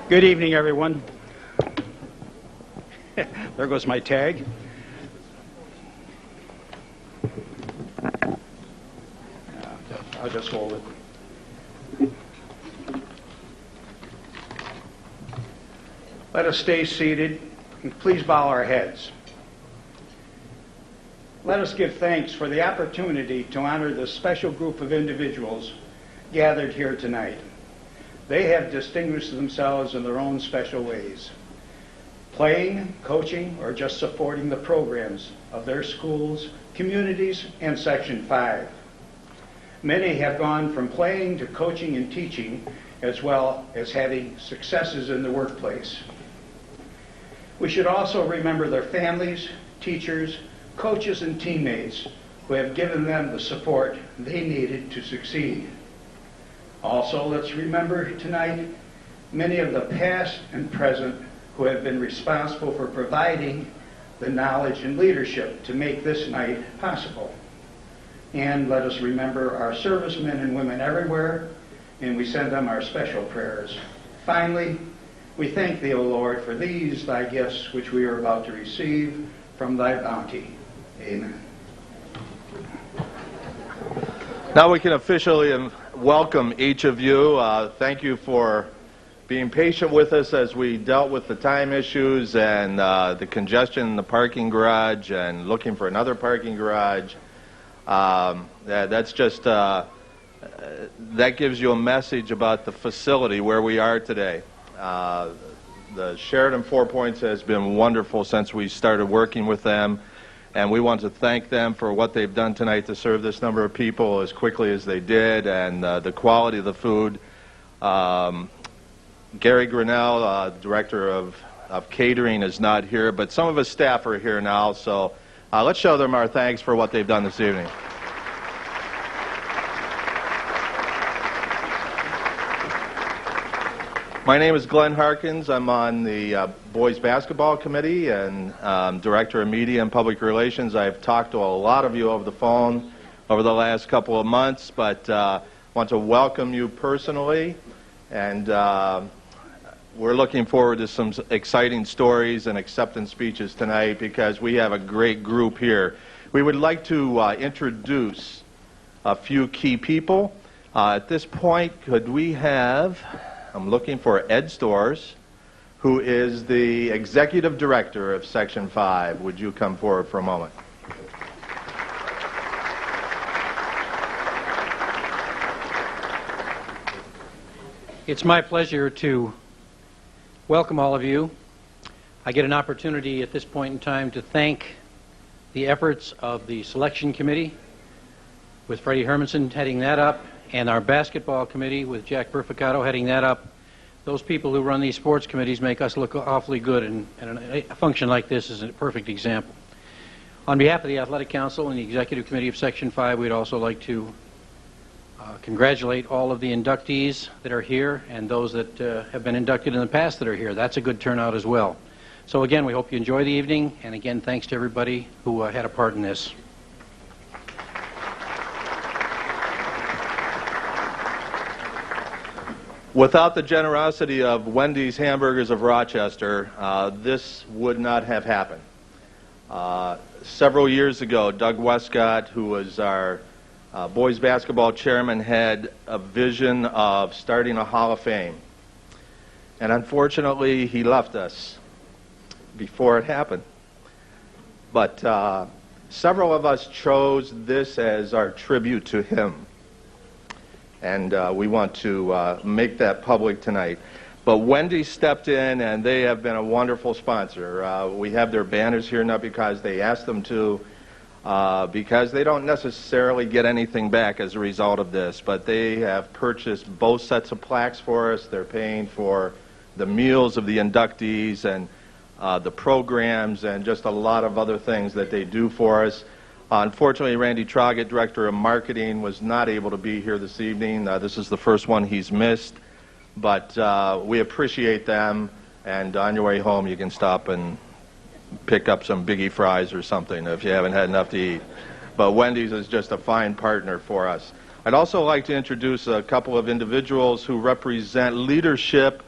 Good evening, everyone. There goes my tag. I'll just hold it. Let us stay seated and please bow our heads. Let us give thanks for the opportunity to honor this special group of individuals gathered here tonight. They have distinguished themselves in their own special ways, playing, coaching, or just supporting the programs of their schools, communities, and Section 5. Many have gone from playing to coaching and teaching, as well as having successes in the workplace. We should also remember their families, teachers, coaches, and teammates who have given them the support they needed to succeed. Also, let's remember tonight many of the past and present who have been responsible for providing the knowledge and leadership to make this night possible. And let us remember our servicemen and women everywhere, and we send them our special prayers. Finally, we thank thee, O Lord, for these thy gifts which we are about to receive from thy bounty. Amen. Now we can officially welcome each of you. Thank you for being patient with us as we dealt with the time issues and the congestion in the parking garage and looking for another parking garage. That's just, that gives you a message about the facility where we are today. The Sheridan 4 Points has been wonderful since we started working with them. And we want to thank them for what they've done tonight to serve this number of people as quickly as they did, and the quality of the food. Gary Grinnell, Director of Catering, is not here, but some of his staff are here now, so let's show them our thanks for what they've done this evening. My name is Glenn Harkins. I'm on the Boys Basketball Committee and Director of Media and Public Relations. I've talked to a lot of you over the phone over the last couple of months, but want to welcome you personally, and we're looking forward to some exciting stories and acceptance speeches tonight because we have a great group here. We would like to introduce a few key people. At this point, could we have... I'm looking for Ed Storrs, who is the Executive Director of Section 5. Would you come forward for a moment? It's my pleasure to welcome all of you. I get an opportunity at this point in time to thank the efforts of the Selection Committee, with Freddie Hermanson heading that up, and our basketball committee with Jack Burficato heading that up. Those people who run these sports committees make us look awfully good, and a function like this is a perfect example. On behalf of the Athletic Council and the Executive Committee of Section 5, we'd also like to congratulate all of the inductees that are here and those that have been inducted in the past that are here. That's a good turnout as well. So again, we hope you enjoy the evening, and again, thanks to everybody who had a part in this. Without the generosity of Wendy's Hamburgers of Rochester, this would not have happened. Several years ago, Doug Westcott, who was our boys basketball chairman, had a vision of starting a Hall of Fame. And unfortunately, he left us before it happened. But several of us chose this as our tribute to him. And we want to make that public tonight. But Wendy stepped in, and they have been a wonderful sponsor. We have their banners here not because they asked them to, because they don't necessarily get anything back as a result of this, but they have purchased both sets of plaques for us. They're paying for the meals of the inductees and the programs and just a lot of other things that they do for us. Unfortunately, Randy Troggett, Director of Marketing, was not able to be here this evening. This is the first one he's missed, but we appreciate them, and on your way home you can stop and pick up some Biggie fries or something if you haven't had enough to eat. But Wendy's is just a fine partner for us. I'd also like to introduce a couple of individuals who represent leadership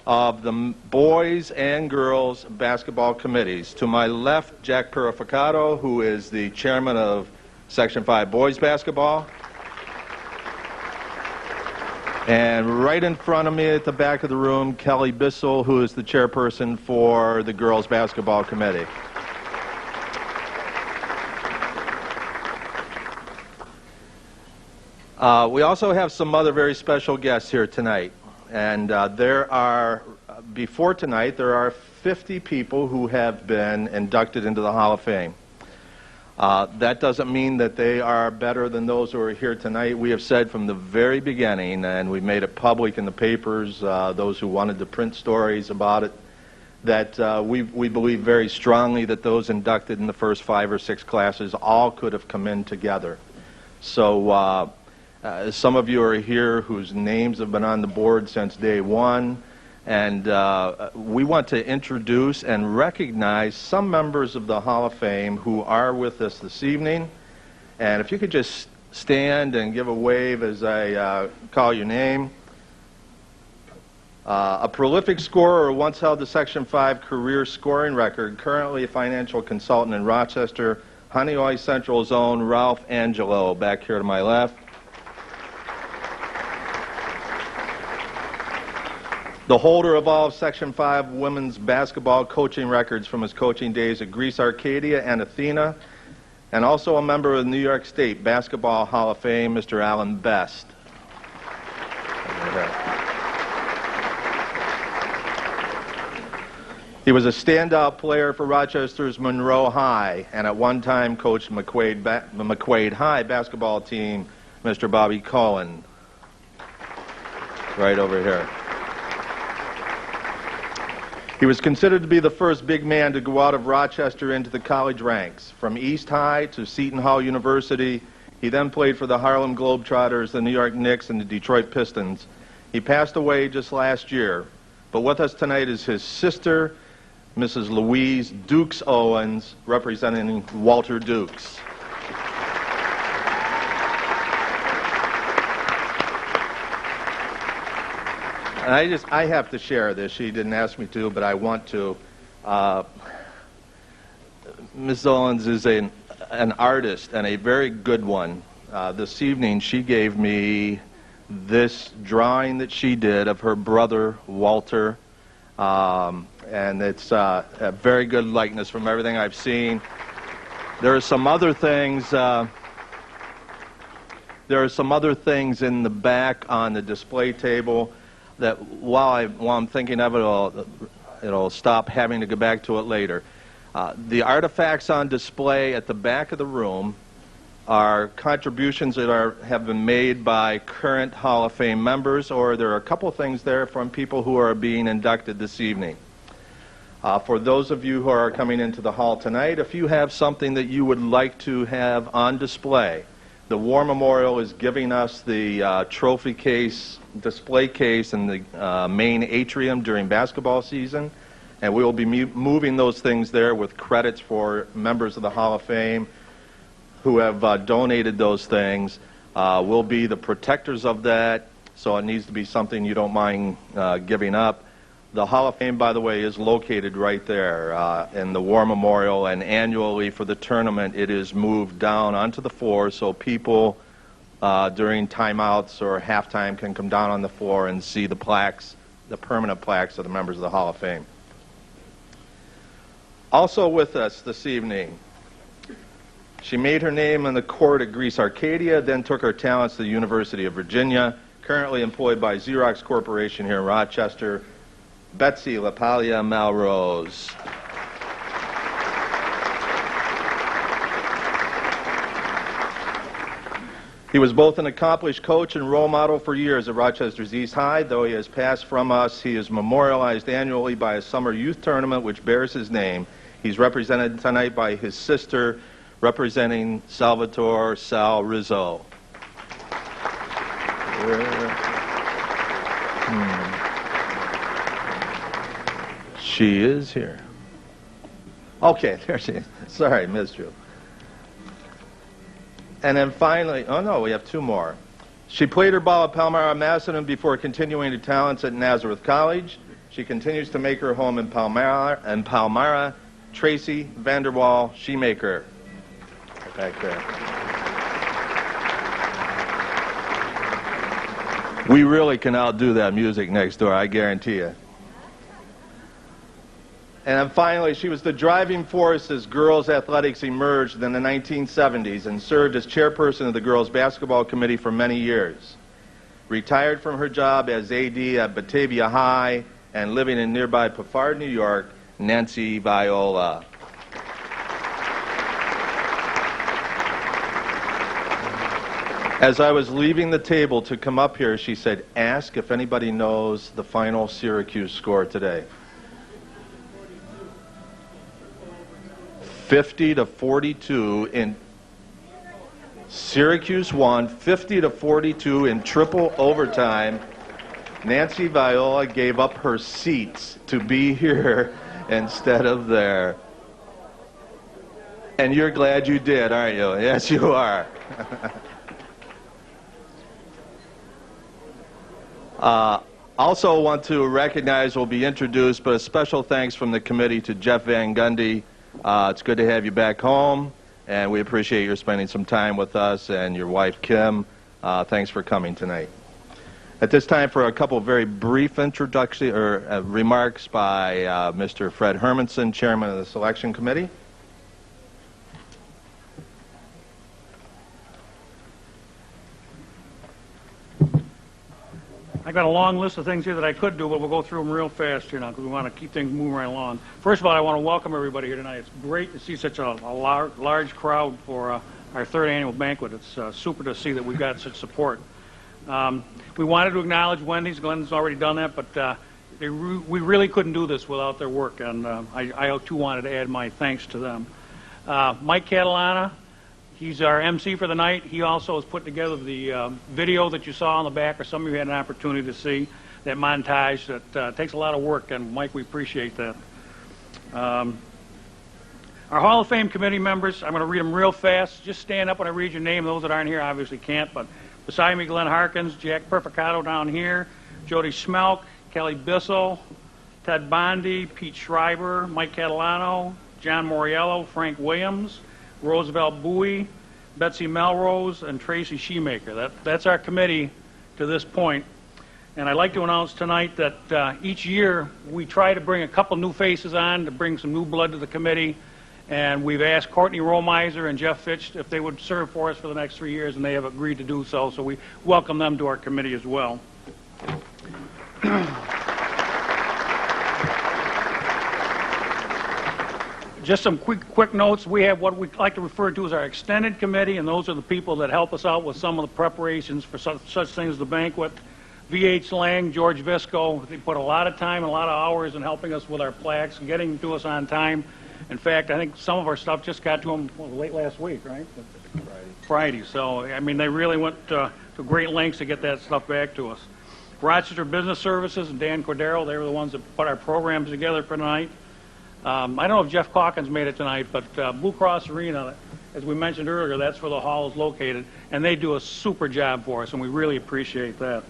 of the boys and girls basketball committees. To my left, Jack Purificato, who is the chairman of Section 5 boys basketball. And right in front of me at the back of the room, Kelly Bissell, who is the chairperson for the girls basketball committee. We also have some other very special guests here tonight. And before tonight, there are 50 people who have been inducted into the Hall of Fame. That doesn't mean that they are better than those who are here tonight. We have said from the very beginning, and we made it public in the papers, those who wanted to print stories about it, that we believe very strongly that those inducted in the first 5 or 6 classes all could have come in together. So some of you are here whose names have been on the board since day one, and we want to introduce and recognize some members of the Hall of Fame who are with us this evening. And if you could just stand and give a wave as I call your name. A prolific scorer who once held the Section 5 career scoring record, currently a financial consultant in Rochester, Honeoye Central's own Ralph Angelo, back here to my left. The holder of all Section 5 women's basketball coaching records from his coaching days at Greece Arcadia and Athena, and also a member of the New York State Basketball Hall of Fame, Mr. Alan Best. He was a standout player for Rochester's Monroe High, and at one time coached McQuaid High basketball team, Mr. Bobby Cullen. Right over here. He was considered to be the first big man to go out of Rochester into the college ranks. From East High to Seton Hall University, he then played for the Harlem Globetrotters, the New York Knicks, and the Detroit Pistons. He passed away just last year. But with us tonight is his sister, Mrs. Louise Dukes Owens, representing Walter Dukes. And I have to share this. She didn't ask me to, but I want to. Ms. Owens is an artist, and a very good one. This evening, she gave me this drawing that she did of her brother, Walter, and it's a very good likeness from everything I've seen. There are some other things. There are some other things in the back on the display table that while I'm thinking of it, it'll stop having to go back to it later. The artifacts on display at the back of the room are contributions that have been made by current Hall of Fame members, or there are a couple things there from people who are being inducted this evening. For those of you who are coming into the hall tonight, if you have something that you would like to have on display, the War Memorial is giving us the trophy case, display case in the main atrium during basketball season, and we will be moving those things there with credits for members of the Hall of Fame who have donated those things. We'll be the protectors of that, so it needs to be something you don't mind giving up. The Hall of Fame, by the way, is located right there in the War Memorial, and annually for the tournament it is moved down onto the floor so people during timeouts or halftime can come down on the floor and see the plaques, the permanent plaques of the members of the Hall of Fame. Also with us this evening, she made her name on the court at Greece Arcadia, then took her talents to the University of Virginia, currently employed by Xerox Corporation here in Rochester, Betsy LaPaglia Malrose. He was both an accomplished coach and role model for years at Rochester's East High. Though he has passed from us, he is memorialized annually by a summer youth tournament which bears his name. He's represented tonight by his sister, representing Salvatore Sal Rizzo. She is here. Okay, there she is. Sorry, missed you. And then finally, oh no, we have two more. She played her ball at Palmyra Macedon before continuing to talents at Nazareth College. She continues to make her home in Palmyra, Tracy Vanderwall Shoemaker. Back there. We really can outdo that music next door, I guarantee you. And then finally, she was the driving force as girls' athletics emerged in the 1970s and served as chairperson of the girls' basketball committee for many years. Retired from her job as AD at Batavia High and living in nearby Peffard, New York, Nancy Viola. As I was leaving the table to come up here, she said, ask if anybody knows the final Syracuse score today. 50-42 in Syracuse won, 50-42 in triple overtime. Nancy Viola gave up her seats to be here instead of there. And you're glad you did, aren't you? Yes, you are. Also want to recognize, will be introduced, but a special thanks from the committee to Jeff Van Gundy. It's good to have you back home, and we appreciate your spending some time with us, and your wife, Kim. Thanks for coming tonight. At this time, for a couple of very brief introduction or remarks by Mr. Fred Hermanson, Chairman of the Selection Committee. I've got a long list of things here that I could do, but we'll go through them real fast here now because we want to keep things moving right along. First of all, I want to welcome everybody here tonight. It's great to see such a large crowd for our third annual banquet. It's super to see that we've got such support. We wanted to acknowledge Wendy's. Glenn's already done that, but we really couldn't do this without their work, and I too wanted to add my thanks to them. Mike Catalana, he's our MC for the night. He also has put together the video that you saw on the back, or some of you had an opportunity to see, that montage that takes a lot of work, and Mike, we appreciate that. Our Hall of Fame committee members, I'm going to read them real fast. Just stand up when I read your name. Those that aren't here obviously can't, but beside me, Glenn Harkins, Jack Perficato down here, Jody Schmelk, Kelly Bissell, Ted Bondi, Pete Schreiber, Mike Catalano, John Moriello, Frank Williams, Roosevelt Bowie, Betsy Melrose, and Tracy Shoemaker. That's our committee to this point. And I'd like to announce tonight that each year we try to bring a couple new faces on to bring some new blood to the committee. And we've asked Courtney Romiser and Jeff Fitch if they would serve for us for the next 3 years, and they have agreed to do so. So we welcome them to our committee as well. Just some quick notes. We have what we like to refer to as our extended committee, and those are the people that help us out with some of the preparations for such things as the banquet. V.H. Lang, George Visco, they put a lot of time and a lot of hours in helping us with our plaques and getting to us on time. In fact, I think some of our stuff just got to them late last week, right? Friday. So, I mean, they really went to great lengths to get that stuff back to us. Rochester Business Services and Dan Cordero, they were the ones that put our programs together for tonight. I don't know if Jeff Calkins made it tonight, but Blue Cross Arena, as we mentioned earlier, that's where the hall is located, and they do a super job for us, and we really appreciate that.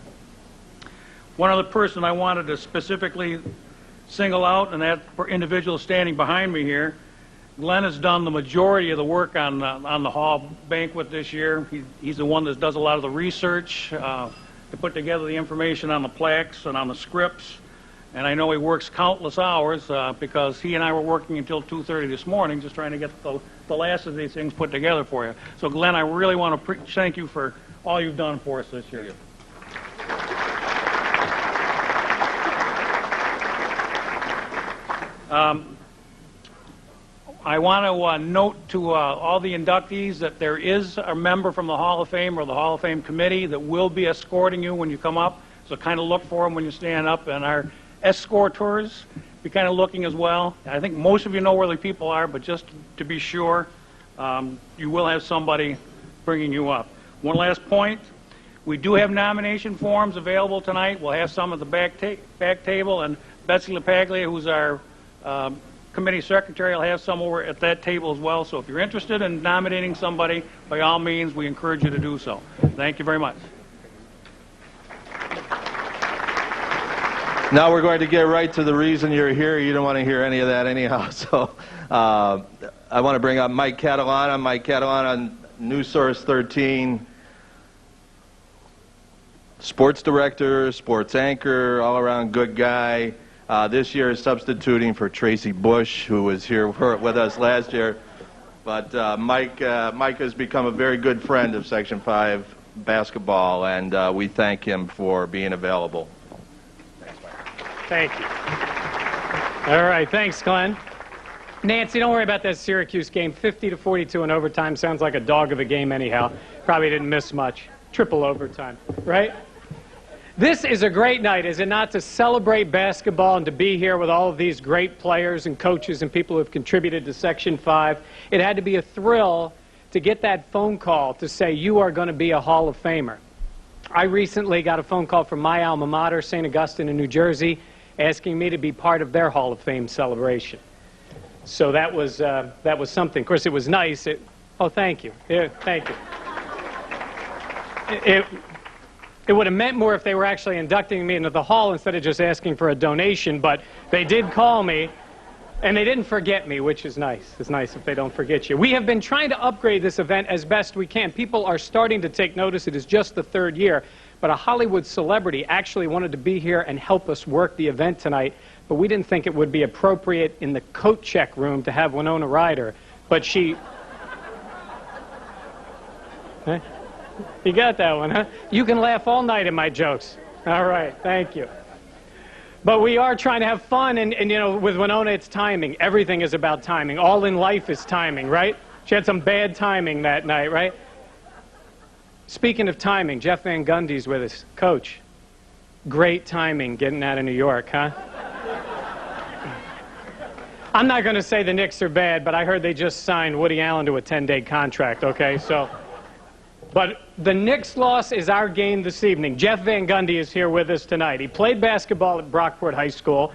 One other person I wanted to specifically single out, and that individual standing behind me here, Glenn has done the majority of the work on the hall banquet this year. He's the one that does a lot of the research to put together the information on the plaques and on the scripts. And I know he works countless hours because he and I were working until 2:30 this morning just trying to get the last of these things put together for you. So, Glenn, I really want to thank you for all you've done for us this year. I want to note to all the inductees that there is a member from the Hall of Fame or the Hall of Fame committee that will be escorting you when you come up. So kind of look for them when you stand up. And our escorteurs, be kind of looking as well. I think most of you know where the people are, but just to be sure, you will have somebody bringing you up. One last point. We do have nomination forms available tonight. We'll have some at the back table, and Betsy LaPaglia, who's our committee secretary, will have some over at that table as well. So if you're interested in nominating somebody, by all means, we encourage you to do so. Thank you very much. Now we're going to get right to the reason you're here. You don't want to hear any of that anyhow. So I want to bring up Mike Catalana. Mike Catalana, News Source 13, sports director, sports anchor, all-around good guy. This year is substituting for Tracy Bush, who was here with us last year. But Mike has become a very good friend of Section 5 basketball, and we thank him for being available. Thank you. All right, thanks, Glenn. Nancy, don't worry about that Syracuse game. 50-42 in overtime sounds like a dog of a game anyhow. Probably didn't miss much. Triple overtime, right? This is a great night, is it not, to celebrate basketball and to be here with all of these great players and coaches and people who have contributed to Section 5. It had to be a thrill to get that phone call to say you are going to be a Hall of Famer. I recently got a phone call from my alma mater, St. Augustine in New Jersey, asking me to be part of their Hall of Fame celebration. So that was something. Of course, it was nice. Oh, thank you. Yeah, thank you. It would have meant more if they were actually inducting me into the hall instead of just asking for a donation, but they did call me, and they didn't forget me, which is nice. It's nice if they don't forget you. We have been trying to upgrade this event as best we can. People are starting to take notice. It is just the third year. But a Hollywood celebrity actually wanted to be here and help us work the event tonight, but we didn't think it would be appropriate in the coat check room to have Winona Ryder. But she... Huh? You got that one, huh? You can laugh all night at my jokes. All right, thank you. But we are trying to have fun, and you know, with Winona, it's timing. Everything is about timing. All in life is timing, right? She had some bad timing that night, right? Speaking of timing, Jeff Van Gundy's with us. Coach, great timing getting out of New York, huh? I'm not going to say the Knicks are bad, but I heard they just signed Woody Allen to a 10-day contract, okay? So, but the Knicks loss is our game this evening. Jeff Van Gundy is here with us tonight. He played basketball at Brockport High School,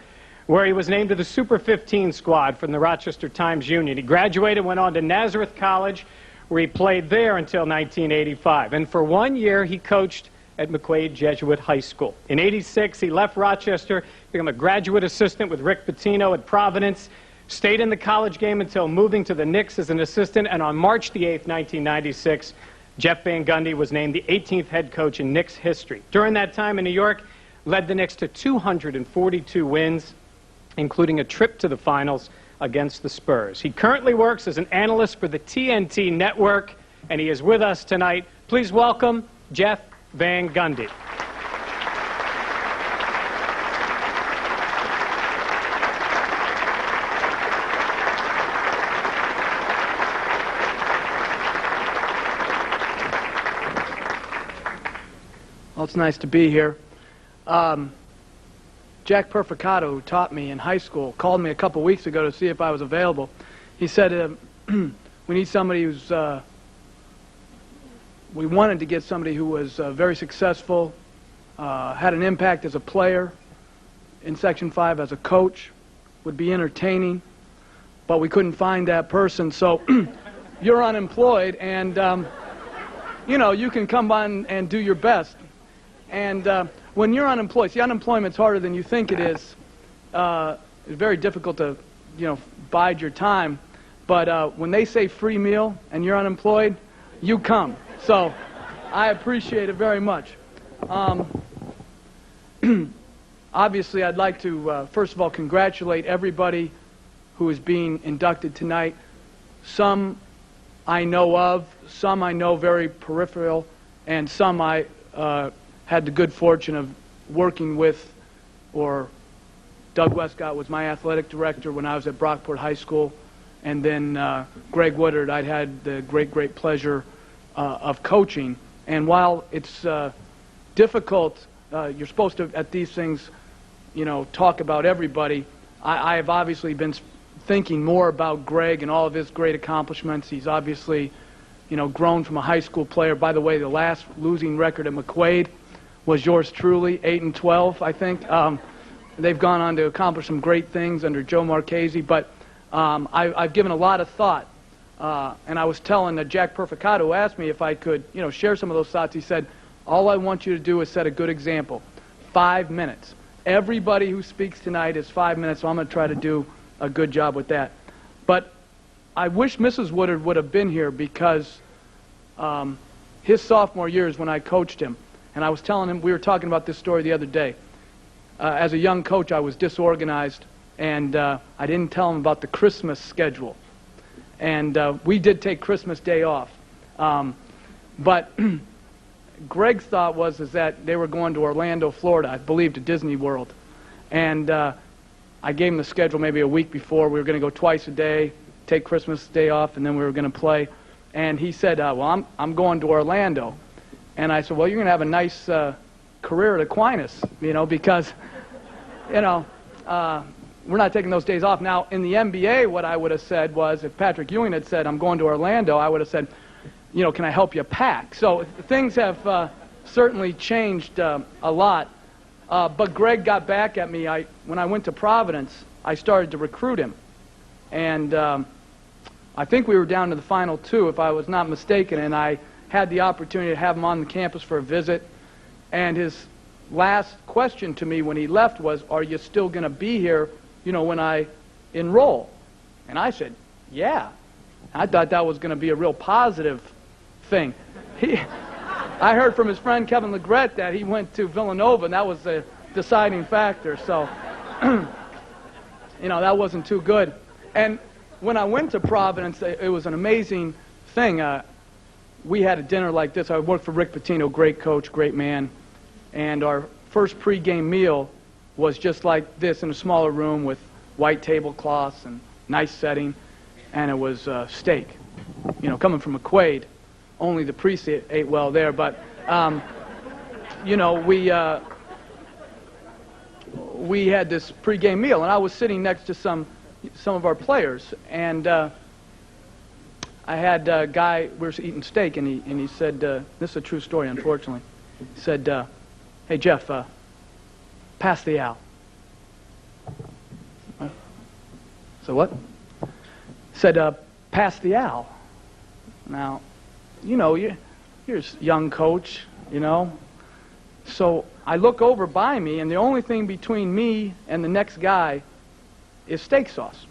where he was named to the Super 15 squad from the Rochester Times Union. He graduated, went on to Nazareth College, where he played there until 1985. And for 1 year, he coached at McQuaid Jesuit High School. In '86, he left Rochester, became a graduate assistant with Rick Pitino at Providence, stayed in the college game until moving to the Knicks as an assistant, and on March the 8th, 1996, Jeff Van Gundy was named the 18th head coach in Knicks history. During that time in New York, led the Knicks to 242 wins, including a trip to the finals against the Spurs. He currently works as an analyst for the TNT Network, and he is with us tonight. Please welcome Jeff Van Gundy. Well, it's nice to be here. Jack Perficato, who taught me in high school, called me a couple weeks ago to see if I was available. He said, we need somebody who's, we wanted to get somebody who was very successful, had an impact as a player in Section 5 as a coach, would be entertaining, but we couldn't find that person. So you're unemployed, and, you know, you can come on and do your best. And when you're unemployed, see, unemployment's harder than you think it is. It's very difficult to, you know, bide your time. But when they say free meal and you're unemployed, you come. So I appreciate it very much. Obviously, I'd like to, first of all, congratulate everybody who is being inducted tonight. Some I know of, some I know very peripheral, and some I had the good fortune of working with, or Doug Westcott was my athletic director when I was at Brockport High School, and then Greg Woodard I'd had the great pleasure of coaching. And while it's difficult, you're supposed to, at these things, you know, talk about everybody. I have obviously been thinking more about Greg and all of his great accomplishments. He's obviously, you know, grown from a high school player. By the way, the last losing record at McQuaid was yours truly, 8-12, I think. They've gone on to accomplish some great things under Joe Marchese, but I've given a lot of thought. And I was telling Jack Perficato, who asked me if I could, you know, share some of those thoughts. He said, all I want you to do is set a good example. 5 minutes. everybody who speaks tonight is 5 minutes, so I'm going to try to do a good job with that. But I wish Mrs. Woodard would have been here because his sophomore year is when I coached him. And I was telling him, we were talking about this story the other day. As a young coach, I was disorganized, and I didn't tell him about the Christmas schedule. And we did take Christmas Day off. But Greg's thought was that they were going to Orlando, Florida, I believe to Disney World. And I gave him the schedule maybe a week before. We were going to go twice a day, take Christmas Day off, and then we were going to play. And he said, well, I'm going to Orlando. And I said, well, you're going to have a nice career at Aquinas, because, we're not taking those days off. Now, in the NBA, what I would have said was, if Patrick Ewing had said, I'm going to Orlando, I would have said, can I help you pack? So things have certainly changed a lot. But Greg got back at me. When I went to Providence, I started to recruit him. And I think we were down to the final two, if I was not mistaken, and I had the opportunity to have him on the campus for a visit. And his last question to me when he left was, are you still going to be here, when I enroll? And I said, yeah. I thought that was going to be a real positive thing. I heard from his friend Kevin Legret that he went to Villanova, and that was the deciding factor. So, that wasn't too good. And when I went to Providence, it was an amazing thing. We had a dinner like this. I worked for Rick Pitino, great coach, great man. And our first pregame meal was just like this in a smaller room with white tablecloths and nice setting. And it was steak. Coming from McQuaid, only the priest ate well there. But, we had this pregame meal. And I was sitting next to some of our players. And I had a guy, we were eating steak, and he said, this is a true story, unfortunately. He said, hey, Jeff, pass the Al. So what? He said, pass the Al. Now, you're a young coach, So I look over by me, and the only thing between me and the next guy is steak sauce.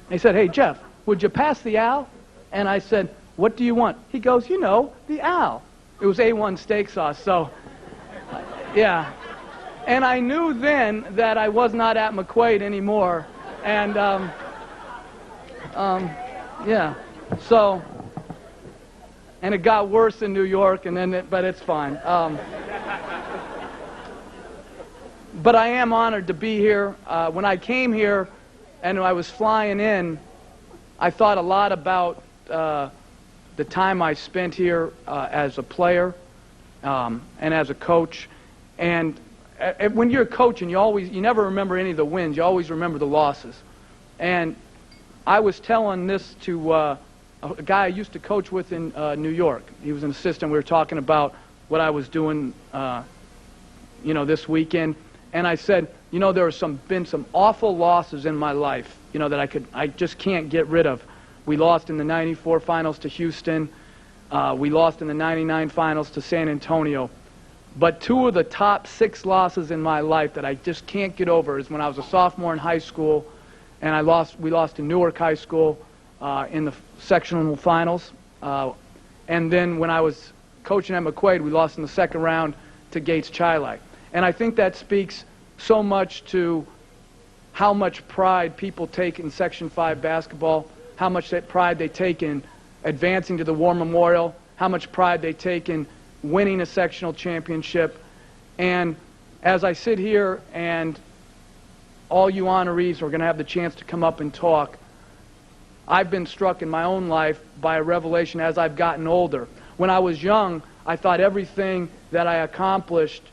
He said, hey, Jeff, would you pass the Al? And I said, what do you want? He goes, the Al. It was A1 steak sauce, so, yeah. And I knew then that I was not at McQuaid anymore. And, yeah. So, and it got worse in New York, but it's fine. But I am honored to be here. When I came here and I was flying in, I thought a lot about the time I spent here as a player and as a coach. And when you're a coach, and you never remember any of the wins, you always remember the losses. And I was telling this to a guy I used to coach with in New York. He was an assistant. We were talking about what I was doing, this weekend. And I said, there have been some awful losses in my life, that I just can't get rid of. We lost in the '94 finals to Houston. We lost in the '99 finals to San Antonio. But two of the top 6 losses in my life that I just can't get over is when I was a sophomore in high school, and we lost to Newark High School in the sectional finals. And then when I was coaching at McQuaid, we lost in the second round to Gates Chilai. And I think that speaks so much to how much pride people take in Section 5 basketball, how much pride they take in advancing to the War Memorial, how much pride they take in winning a sectional championship. And as I sit here and all you honorees are going to have the chance to come up and talk, I've been struck in my own life by a revelation as I've gotten older. When I was young, I thought everything that I accomplished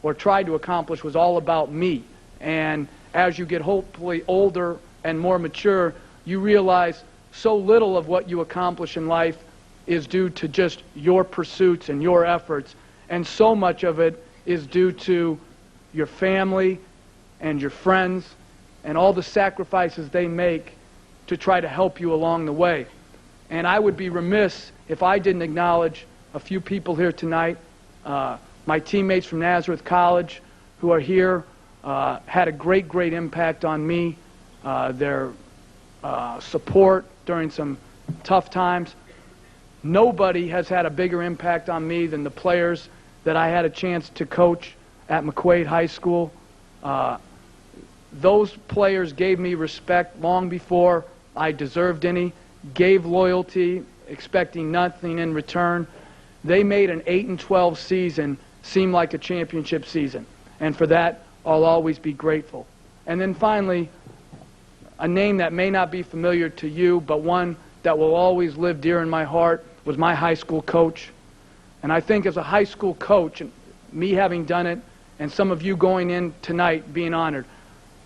or tried to accomplish was all about me. And as you get hopefully older and more mature, you realize so little of what you accomplish in life is due to just your pursuits and your efforts, and so much of it is due to your family and your friends and all the sacrifices they make to try to help you along the way. And I would be remiss if I didn't acknowledge a few people here tonight. My teammates from Nazareth College, who are here had a great, great impact on me. Their support during some tough times. Nobody has had a bigger impact on me than the players that I had a chance to coach at McQuaid High School. Those players gave me respect long before I deserved any, gave loyalty, expecting nothing in return. They made an 8-12 season seem like a championship season, and for that, I'll always be grateful. And then finally, a name that may not be familiar to you, but one that will always live dear in my heart was my high school coach. And I think as a high school coach, and me having done it, and some of you going in tonight being honored,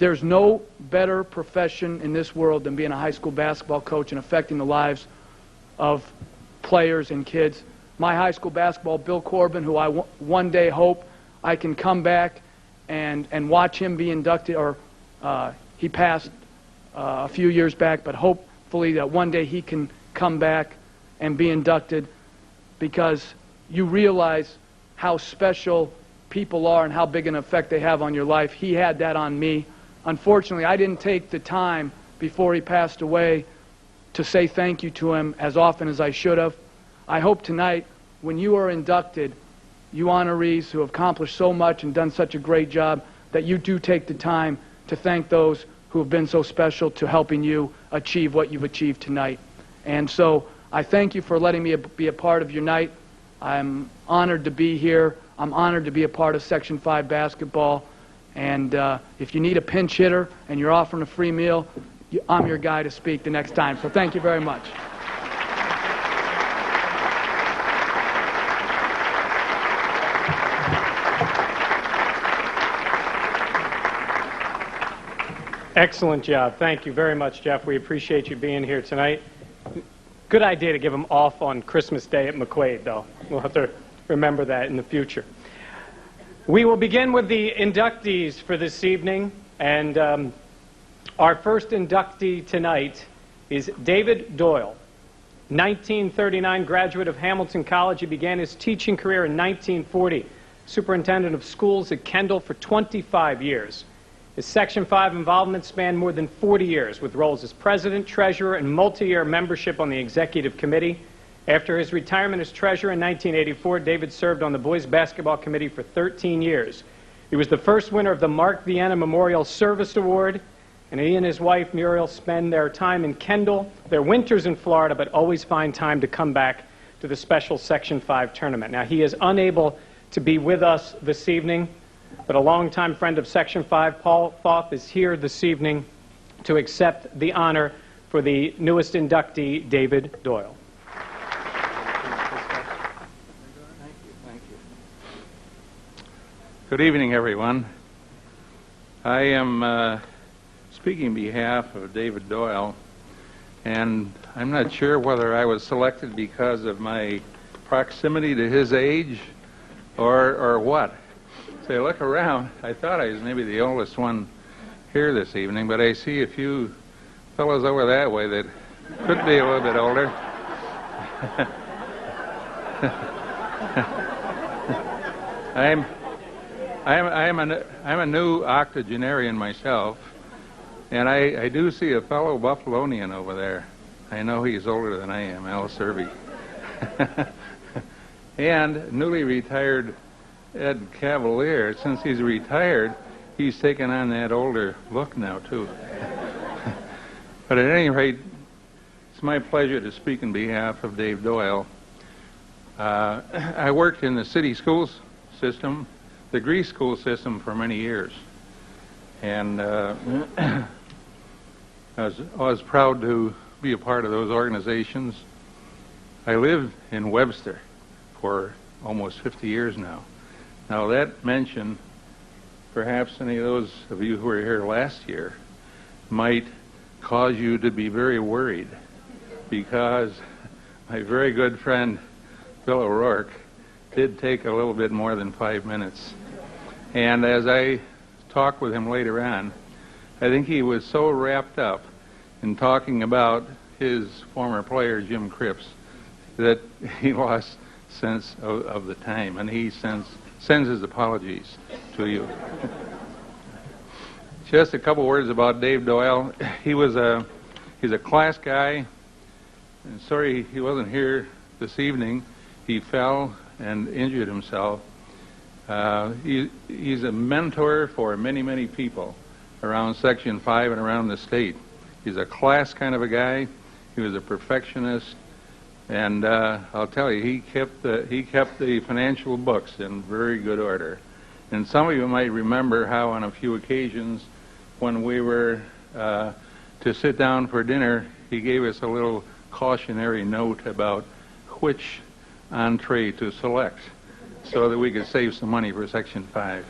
there's no better profession in this world than being a high school basketball coach and affecting the lives of players and kids. My high school basketball, Bill Corbin, who I one day hope I can come back and watch him be inducted, or he passed a few years back, but hopefully that one day he can come back and be inducted, because you realize how special people are and how big an effect they have on your life. He had that on me. Unfortunately, I didn't take the time before he passed away to say thank you to him as often as I should have. I hope tonight, when you are inducted, you honorees who have accomplished so much and done such a great job, that you do take the time to thank those who have been so special to helping you achieve what you've achieved tonight. And so I thank you for letting me be a part of your night. I'm honored to be here. I'm honored to be a part of Section 5 basketball. And if you need a pinch hitter and you're offering a free meal, I'm your guy to speak the next time. So thank you very much. Excellent job. Thank you very much, Jeff. We appreciate you being here tonight. Good idea to give them off on Christmas Day at McQuaid, though. We'll have to remember that in the future. We will begin with the inductees for this evening, and our first inductee tonight is David Doyle. 1939 graduate of Hamilton College. He began his teaching career in 1940. Superintendent of schools at Kendall for 25 years. His Section 5 involvement spanned more than 40 years, with roles as president, treasurer, and multi-year membership on the executive committee. After his retirement as treasurer in 1984, David served on the boys basketball committee for 13 years. He was the first winner of the Mark Vienna Memorial Service Award, and he and his wife Muriel spend their time in Kendall, their winters in Florida, but always find time to come back to the special Section 5 tournament. Now, he is unable to be with us this evening, but a longtime friend of Section 5, Paul Thoth, is here this evening to accept the honor for the newest inductee, David Doyle. Good evening, everyone. I am speaking on behalf of David Doyle, and I'm not sure whether I was selected because of my proximity to his age or what. So I look around, I thought I was maybe the oldest one here this evening, but I see a few fellows over that way that could be a little bit older. I'm a new octogenarian myself, and I do see a fellow Buffalonian over there. I know he's older than I am, Al Serby. And newly retired Ed Cavalier. Since he's retired, he's taken on that older look now, too. But at any rate, it's my pleasure to speak on behalf of Dave Doyle. I worked in the city schools system, the Greece school system, for many years. And I was proud to be a part of those organizations. I lived in Webster for almost 50 years now. Now that mention, perhaps any of those of you who were here last year might cause you to be very worried, because my very good friend Bill O'Rourke did take a little bit more than 5 minutes. And as I talked with him later on, I think he was so wrapped up in talking about his former player, Jim Cripps, that he lost sense of the time, and he sensed sends his apologies to you. Just a couple words about Dave Doyle. He's a class guy, and sorry he wasn't here this evening. He fell and injured himself. He's a mentor for many, many people around Section 5 and around the state. He's a class kind of a guy. He was a perfectionist, and I'll tell you, he kept the financial books in very good order. And some of you might remember how on a few occasions when we were to sit down for dinner, he gave us a little cautionary note about which entree to select so that we could save some money for Section 5.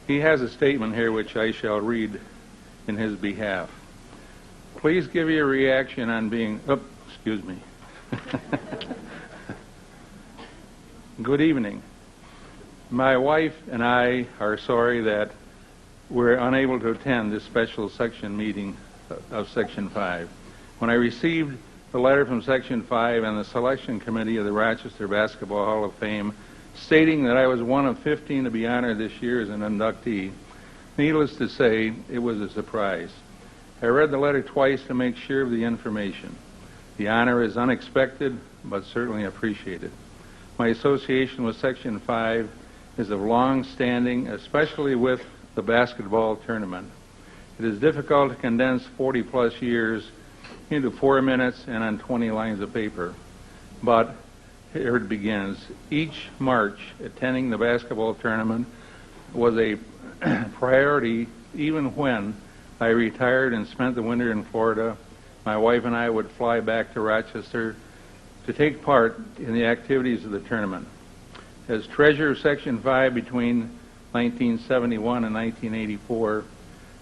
He has a statement here which I shall read in his behalf. Please give your reaction on being... Oh, excuse me. Good evening. My wife and I are sorry that we're unable to attend this special section meeting of Section 5. When I received the letter from Section 5 and the selection committee of the Rochester Basketball Hall of Fame stating that I was one of 15 to be honored this year as an inductee, needless to say, it was a surprise. I read the letter twice to make sure of the information. The honor is unexpected, but certainly appreciated. My association with Section 5 is of long standing, especially with the basketball tournament. It is difficult to condense 40-plus years into 4 minutes and on 20 lines of paper. But here it begins. Each March, attending the basketball tournament was a priority. Even when I retired and spent the winter in Florida, my wife and I would fly back to Rochester to take part in the activities of the tournament. As treasurer of Section 5 between 1971 and 1984,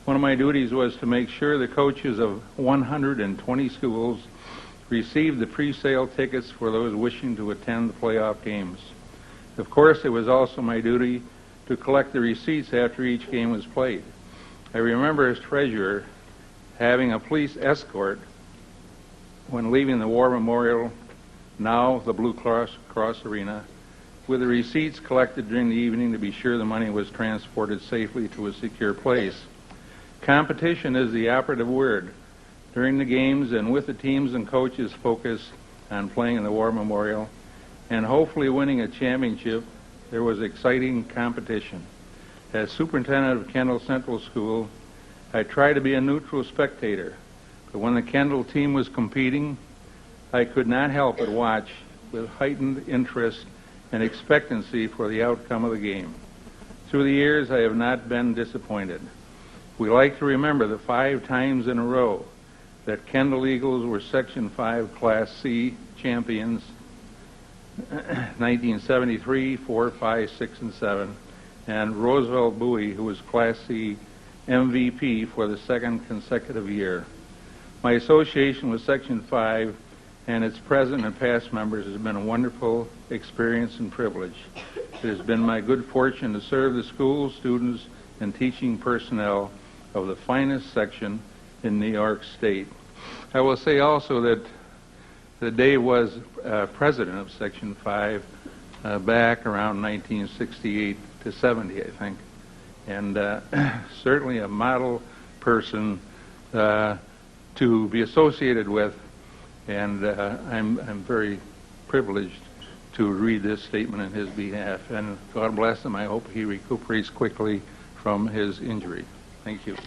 one of my duties was to make sure the coaches of 120 schools received the pre-sale tickets for those wishing to attend the playoff games. Of course, it was also my duty to collect the receipts after each game was played. I remember as treasurer having a police escort when leaving the War Memorial, now the Blue Cross Arena, with the receipts collected during the evening to be sure the money was transported safely to a secure place. Competition is the operative word. During the games and with the teams and coaches focused on playing in the War Memorial and hopefully winning a championship, there was exciting competition. As superintendent of Kendall Central School, I tried to be a neutral spectator, but when the Kendall team was competing, I could not help but watch with heightened interest and expectancy for the outcome of the game. Through the years, I have not been disappointed. We like to remember the 5 times in a row that Kendall Eagles were Section 5 Class C champions, 1973, 4, 5, 6, and 7, and Roosevelt Bowie, who was Class C MVP for the 2nd consecutive year. My association with Section 5 and its present and past members has been a wonderful experience and privilege. It has been my good fortune to serve the schools, students, and teaching personnel of the finest section in New York State. I will say also that Dave was president of Section 5 back around 1968 to 70, I think, and certainly a model person to be associated with, and I'm very privileged to read this statement in his behalf, and God bless him. I hope he recuperates quickly from his injury. Thank you.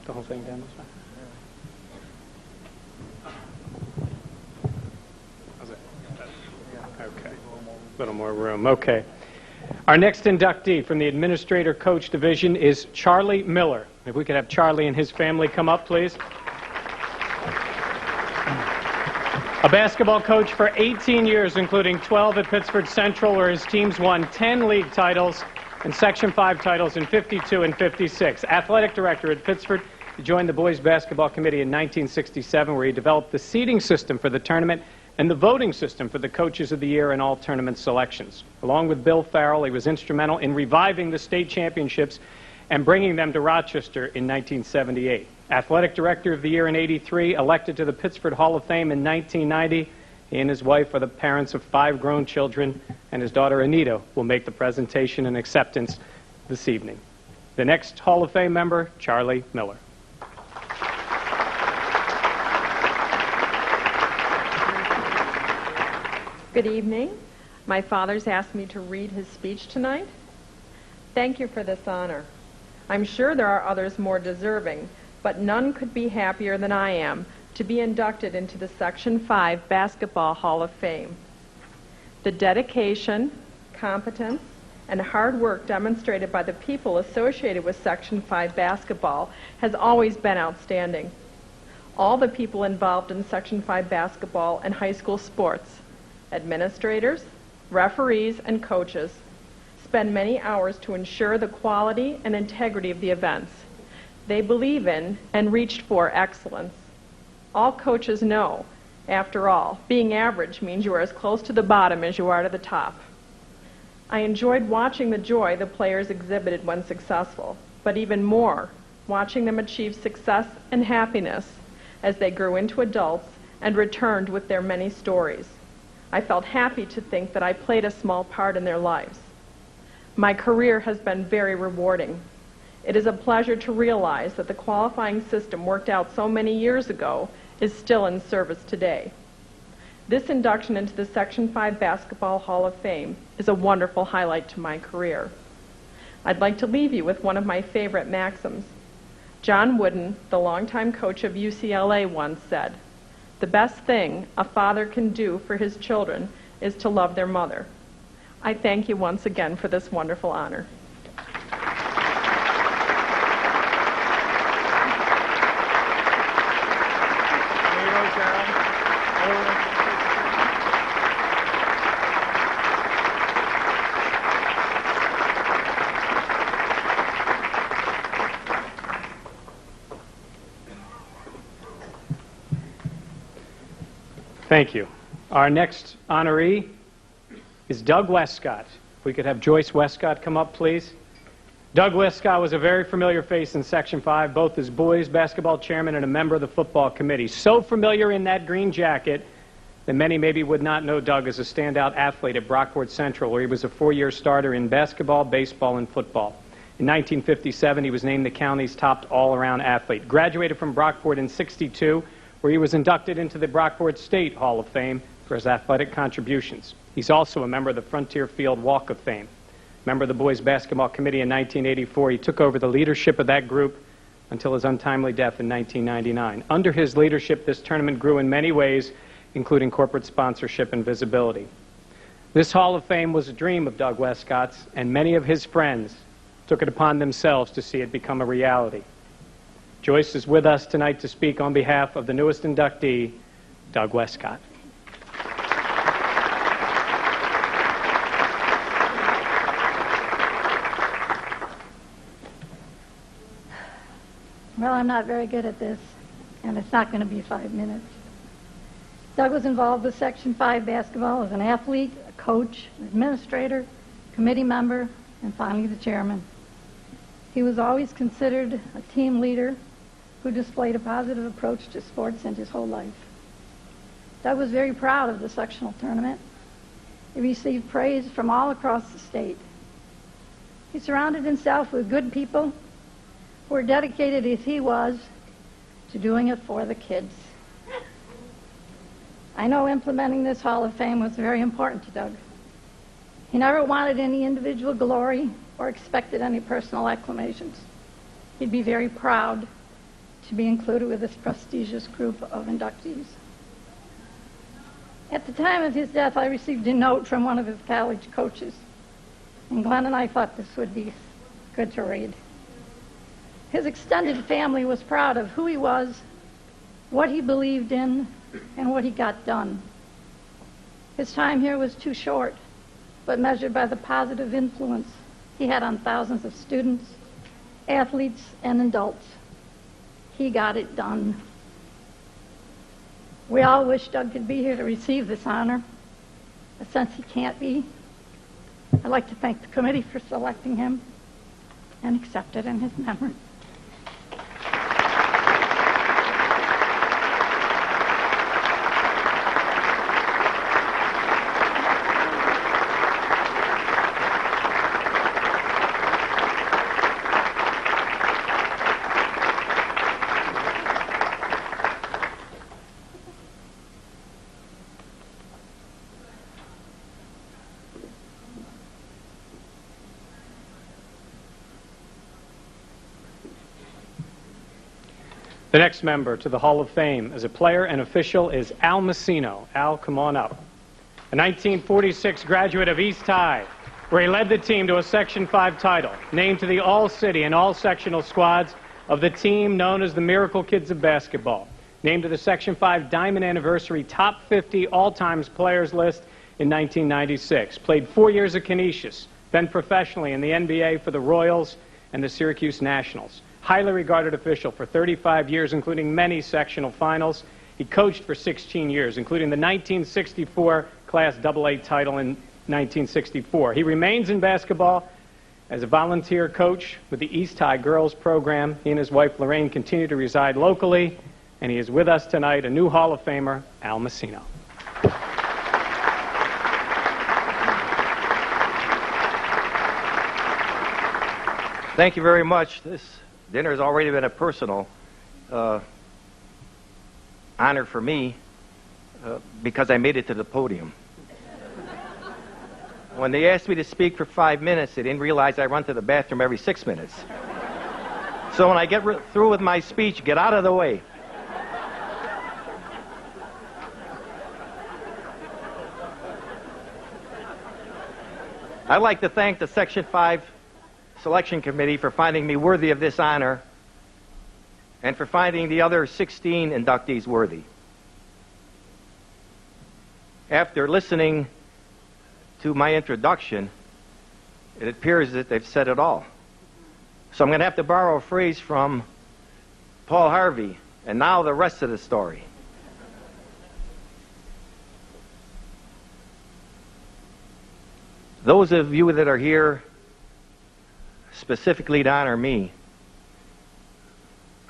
The whole thing down this way? How's it? Okay. A little more room. Okay. Our next inductee from the Administrator Coach Division is Charlie Miller. If we could have Charlie and his family come up, please. A basketball coach for 18 years, including 12 at Pittsford Central, where his teams won 10 league titles and Section 5 titles in 52 and 56. Athletic director at Pittsford, he joined the boys basketball committee in 1967, where he developed the seeding system for the tournament and the voting system for the coaches of the year in all tournament selections. Along with Bill Farrell, he was instrumental in reviving the state championships and bringing them to Rochester in 1978. Athletic Director of the Year in '83, elected to the Pittsford Hall of Fame in 1990. He and his wife are the parents of 5 grown children, and his daughter Anita will make the presentation and acceptance this evening. The next Hall of Fame member, Charlie Miller. Good evening. My father's asked me to read his speech tonight. Thank you for this honor. I'm sure there are others more deserving, but none could be happier than I am to be inducted into the Section 5 Basketball Hall of Fame. The dedication, competence, and hard work demonstrated by the people associated with Section 5 basketball has always been outstanding. All the people involved in Section 5 basketball and high school sports, administrators, referees, and coaches, spend many hours to ensure the quality and integrity of the events. They believe in and reached for excellence. All coaches know, after all, being average means you are as close to the bottom as you are to the top. I enjoyed watching the joy the players exhibited when successful, but even more, watching them achieve success and happiness as they grew into adults and returned with their many stories. I felt happy to think that I played a small part in their lives. My career has been very rewarding. It is a pleasure to realize that the qualifying system worked out so many years ago is still in service today. This induction into the Section 5 Basketball Hall of Fame is a wonderful highlight to my career. I'd like to leave you with one of my favorite maxims. John Wooden, the longtime coach of UCLA, once said, "The best thing a father can do for his children is to love their mother." I thank you once again for this wonderful honor. Thank you. Our next honoree is Doug Westcott. If we could have Joyce Westcott come up, please. Doug Westcott was a very familiar face in Section 5, both as boys basketball chairman and a member of the football committee. So familiar in that green jacket that many maybe would not know Doug as a standout athlete at Brockport Central, where he was a 4-year starter in basketball, baseball, and football. In 1957, he was named the county's top all-around athlete. Graduated from Brockport in '62, where he was inducted into the Brockport State Hall of Fame for his athletic contributions. He's also a member of the Frontier Field Walk of Fame. Member of the boys basketball committee in 1984, he took over the leadership of that group until his untimely death in 1999. Under his leadership, this tournament grew in many ways, including corporate sponsorship and visibility. This Hall of Fame was a dream of Doug Westcott's, and many of his friends took it upon themselves to see it become a reality. Joyce is with us tonight to speak on behalf of the newest inductee, Doug Westcott. Well, I'm not very good at this, and it's not going to be 5 minutes. Doug was involved with Section 5 basketball as an athlete, a coach, an administrator, committee member, and finally the chairman. He was always considered a team leader who displayed a positive approach to sports in his whole life. Doug was very proud of the sectional tournament. He received praise from all across the state. He surrounded himself with good people who were dedicated as he was to doing it for the kids. I know implementing this Hall of Fame was very important to Doug. He never wanted any individual glory or expected any personal acclamations. He'd be very proud to be included with this prestigious group of inductees. At the time of his death, I received a note from one of his college coaches, and Glenn and I thought this would be good to read. His extended family was proud of who he was, what he believed in, and what he got done. His time here was too short, but measured by the positive influence he had on thousands of students, athletes, and adults, he got it done. We all wish Doug could be here to receive this honor, but since he can't be, I'd like to thank the committee for selecting him and accept it in his memory. The next member to the Hall of Fame as a player and official is Al Messino. Al, come on up. A 1946 graduate of East High, where he led the team to a Section 5 title, named to the All-City and All-Sectional squads of the team known as the Miracle Kids of Basketball, named to the Section 5 Diamond Anniversary Top 50 All-Time Players list in 1996, played 4 years at Canisius, then professionally in the NBA for the Royals and the Syracuse Nationals. Highly regarded official for 35 years, including many sectional finals. He coached for 16 years, including the 1964 Class AA title in 1964. He remains in basketball as a volunteer coach with the East High girls program. He and his wife Lorraine continue to reside locally, and he is with us tonight, a new Hall of Famer, Al Messino. Thank you very much. This dinner has already been a personal honor for me because I made it to the podium. When they asked me to speak for 5 minutes, they didn't realize I run to the bathroom every 6 minutes. So when I get through with my speech, get out of the way. I'd like to thank the Section 5 Selection Committee for finding me worthy of this honor and for finding the other 16 inductees worthy. After listening to my introduction, it appears that they've said it all. So I'm going to have to borrow a phrase from Paul Harvey, and now the rest of the story. Those of you that are here specifically to honor me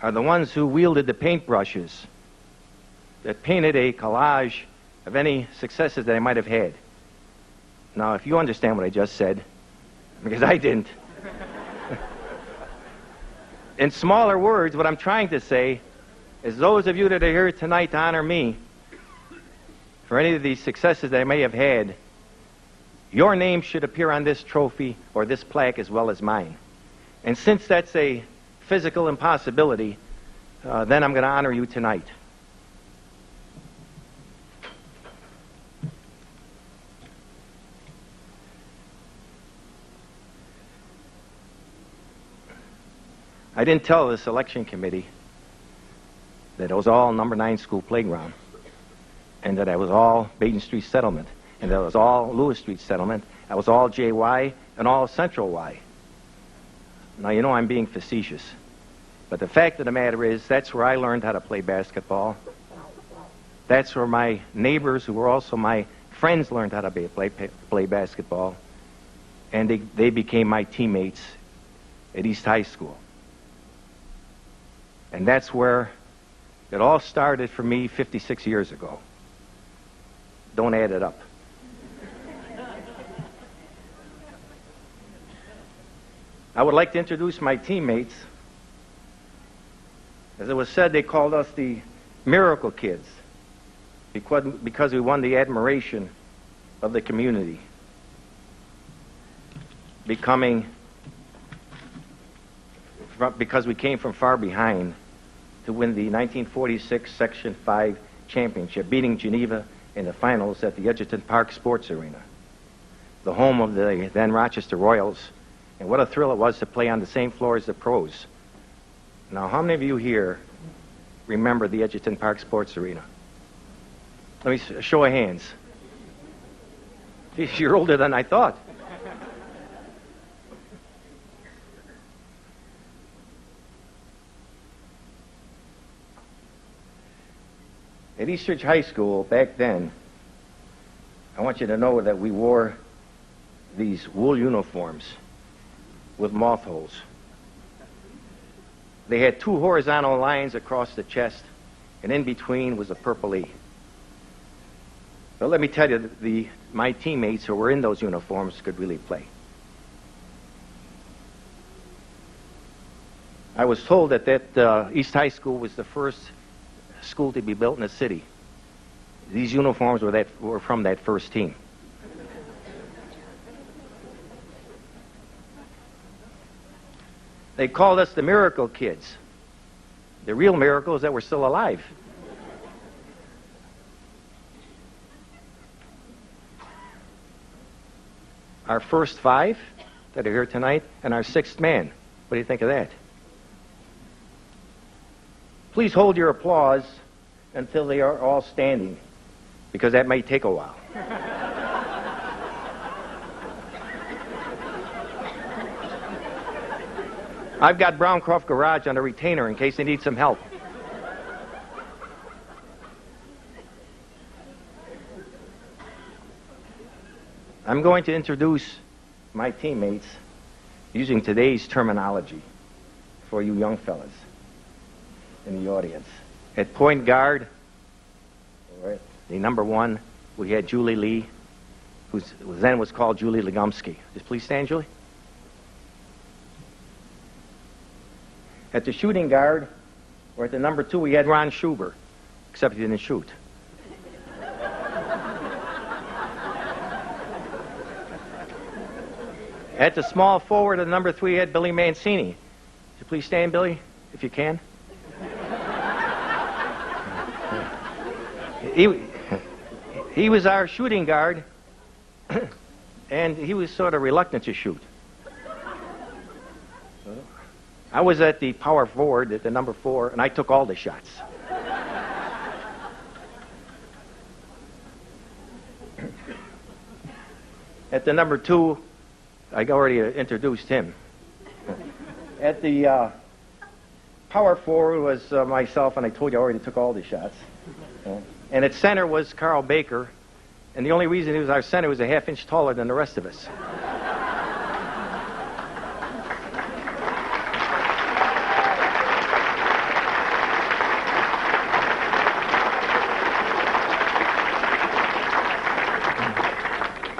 are the ones who wielded the paintbrushes that painted a collage of any successes that I might have had. Now, if you understand what I just said, because I didn't. In smaller words, what I'm trying to say is those of you that are here tonight to honor me for any of these successes that I may have had, your name should appear on this trophy or this plaque as well as mine. And since that's a physical impossibility, then I'm going to honor you tonight. I didn't tell the selection committee that it was all number 9 school playground, and that I was all Baden Street settlement, and that it was all Lewis Street settlement, I was all JY, and all Central Y. Now, you know I'm being facetious, but the fact of the matter is that's where I learned how to play basketball. That's where my neighbors, who were also my friends, learned how to play basketball, and they became my teammates at East High School. And that's where it all started for me 56 years ago. Don't add it up. I would like to introduce my teammates. As it was said, they called us the Miracle Kids because we won the admiration of the community, because we came from far behind to win the 1946 Section 5 championship, beating Geneva in the finals at the Edgerton Park Sports Arena, the home of the then Rochester Royals. And what a thrill it was to play on the same floor as the pros. Now, how many of you here remember the Edgerton Park Sports Arena? Let me show of hands. Geez, you're older than I thought. At Eastridge High School back then, I want you to know that we wore these wool uniforms with moth holes. They had 2 horizontal lines across the chest, and in between was a purple E. But let me tell you, my teammates who were in those uniforms could really play. I was told that East High School was the first school to be built in the city. These uniforms were from that first team. They called us the Miracle Kids. The real miracle is that we're still alive. Our first 5 that are here tonight, and our 6th man. What do you think of that? Please hold your applause until they are all standing, because that may take a while. I've got Browncroft Garage on a retainer in case they need some help. I'm going to introduce my teammates using today's terminology for you young fellas in the audience. At point guard, the number 1, we had Julie Lee, who then was called Julie Legumsky. Just please stand, Julie. At the shooting guard, or at the number 2, we had Ron Schuber, except he didn't shoot. At the small forward, at the number 3, we had Billy Mancini. Would you please stand, Billy, if you can? He was our shooting guard, and he was sort of reluctant to shoot. I was at the power forward at the number 4, and I took all the shots. At the number 2, I already introduced him. At the power forward was myself, and I told you I already took all the shots. And at center was Carl Baker, and the only reason he was our center was a half-inch taller than the rest of us.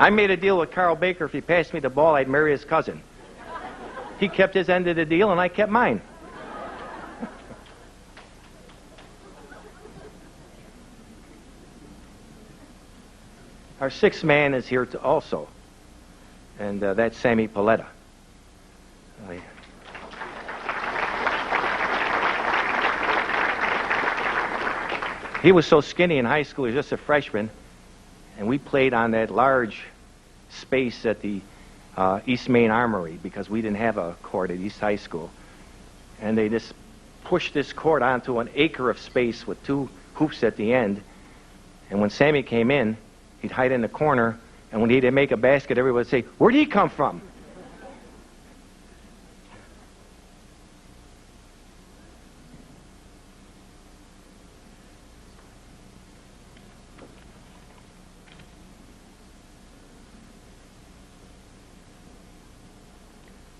I made a deal with Carl Baker. If he passed me the ball, I'd marry his cousin. He kept his end of the deal, and I kept mine. Our 6th man is here also, and that's Sammy Paletta. He was so skinny in high school, he was just a freshman, and we played on that large space at the East Main Armory because we didn't have a court at East High School. And they just pushed this court onto an acre of space with 2 hoops at the end. And when Sammy came in, he'd hide in the corner, and when he'd make a basket, everybody would say, "Where'd he come from?"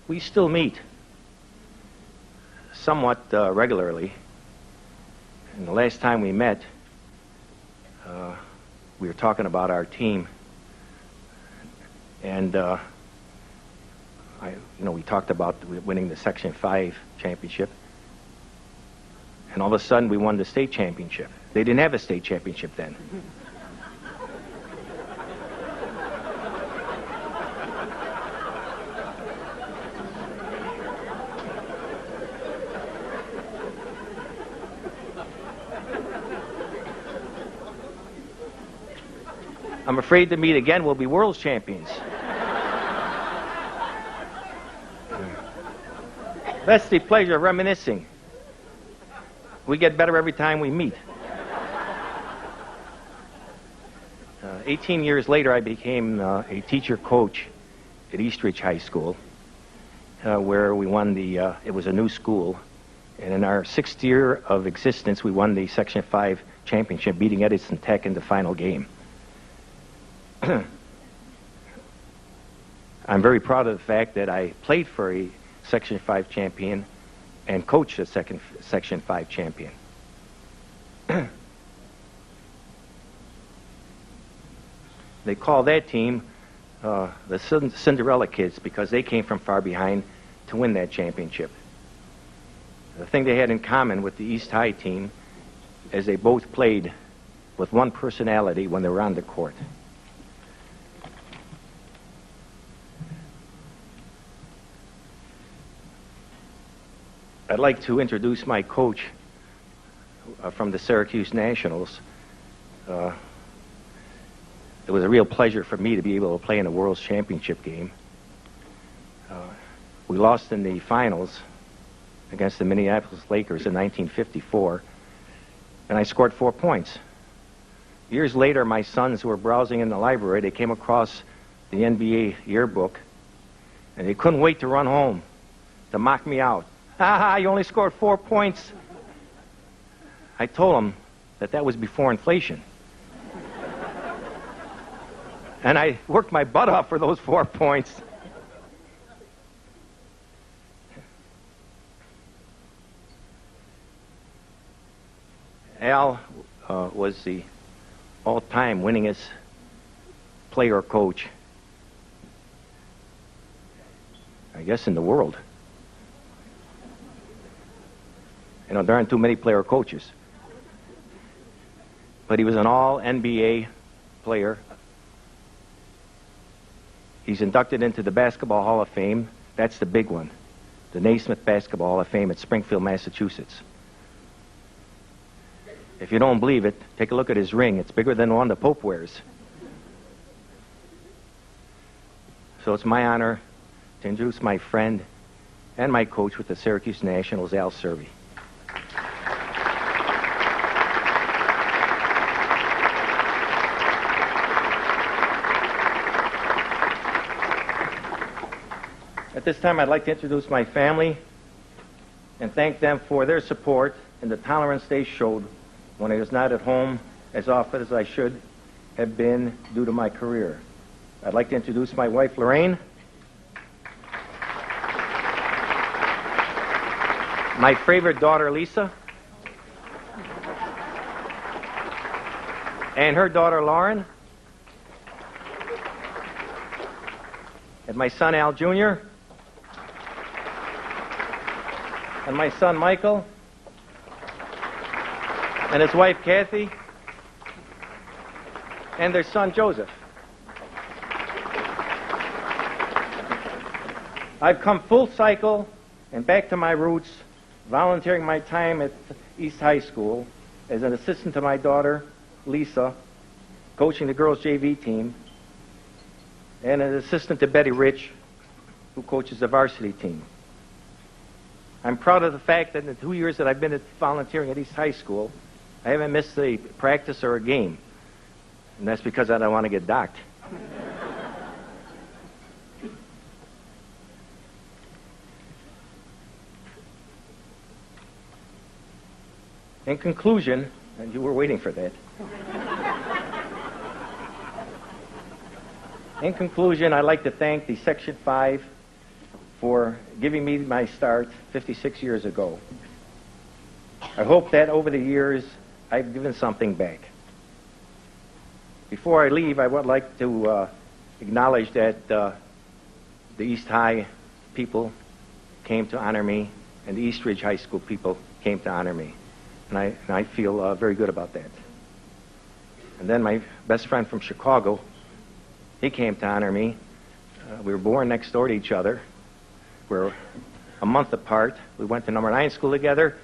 We still meet somewhat regularly. And the last time we met, we were talking about our team, and we talked about winning the Section 5 championship, and all of a sudden we won the state championship. They didn't have a state championship then. I'm afraid to meet again, we'll be world champions. That's the pleasure of reminiscing. We get better every time we meet. 18 years later, I became a teacher coach at Eastridge High School, where we won it was a new school. And in our 6th year of existence, we won the Section 5 championship, beating Edison Tech in the final game. I'm very proud of the fact that I played for a Section 5 champion and coached a Section 5 champion. They call that team the Cinderella Kids because they came from far behind to win that championship. The thing they had in common with the East High team is they both played with one personality when they were on the court. I'd like to introduce my coach from the Syracuse Nationals. It was a real pleasure for me to be able to play in a World Championship game. We lost in the finals against the Minneapolis Lakers in 1954, and I scored 4 points. Years later, my sons who were browsing in the library, they came across the NBA yearbook, and they couldn't wait to run home to mock me out. Ha ha, you only scored 4 points. I told them that was before inflation. And I worked my butt off for those 4 points. Al was the all-time winningest player coach, I guess, in the world. You know, there aren't too many player coaches. But he was an all-NBA player. He's inducted into the Basketball Hall of Fame. That's the big one. The Naismith Basketball Hall of Fame at Springfield, Massachusetts. If you don't believe it, take a look at his ring. It's bigger than the one the Pope wears. So it's my honor to introduce my friend and my coach with the Syracuse Nationals, Al Servey. At this time, I'd like to introduce my family and thank them for their support and the tolerance they showed when I was not at home as often as I should have been due to my career. I'd like to introduce my wife, Lorraine, my favorite daughter, Lisa, and her daughter, Lauren, and my son, Al Jr., and my son, Michael, and his wife, Kathy, and their son, Joseph. I've come full cycle and back to my roots, volunteering my time at East High School as an assistant to my daughter, Lisa, coaching the girls' JV team, and an assistant to Betty Rich, who coaches the varsity team. I'm proud of the fact that in the 2 years that I've been volunteering at East High School, I haven't missed a practice or a game. And that's because I don't want to get docked. In conclusion, and you were waiting for that. In conclusion, I'd like to thank the Section 5 for giving me my start 56 years ago. I hope that over the years, I've given something back. Before I leave, I would like to acknowledge that the East High people came to honor me, and the Eastridge High School people came to honor me. And I feel very good about that. And then my best friend from Chicago, he came to honor me. We were born next door to each other. We're a month apart. We went to number 9 school together,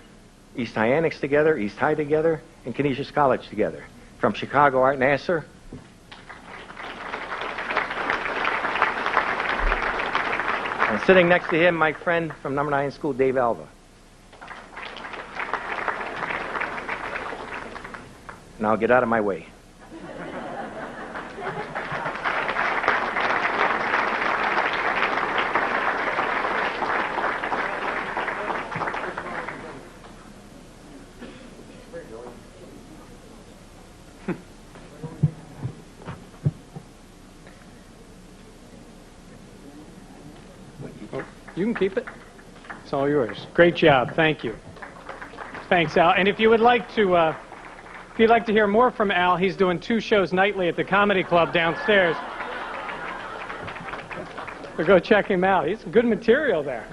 East High Annex together, East High together, and Canisius College together. From Chicago, Art Nasser. And sitting next to him, my friend from number 9 school, Dave Alva. Now get out of my way. You can keep it. It's all yours. Great job. Thank you. Thanks, Al. And if you'd like to hear more from Al, he's doing 2 shows nightly at the Comedy Club downstairs. So go check him out. He's some good material there.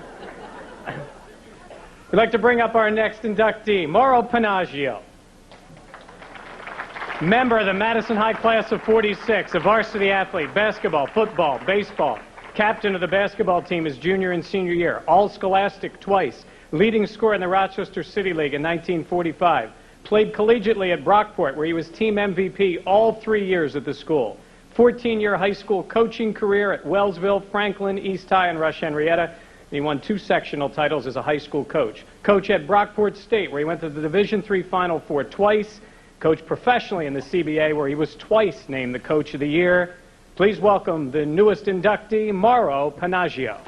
We'd like to bring up our next inductee, Mauro Panaggio. Member of the Madison High Class of 46, a varsity athlete, basketball, football, baseball. Captain of the basketball team his junior and senior year. All-Scholastic twice. Leading scorer in the Rochester City League in 1945. Played collegiately at Brockport, where he was team MVP all 3 years at the school. 14-year high school coaching career at Wellsville, Franklin, East High, and Rush Henrietta. He won 2 sectional titles as a high school coach. Coach at Brockport State, where he went to the Division III Final Four twice. Coached professionally in the CBA, where he was twice named the Coach of the Year. Please welcome the newest inductee, Mauro Panaggio.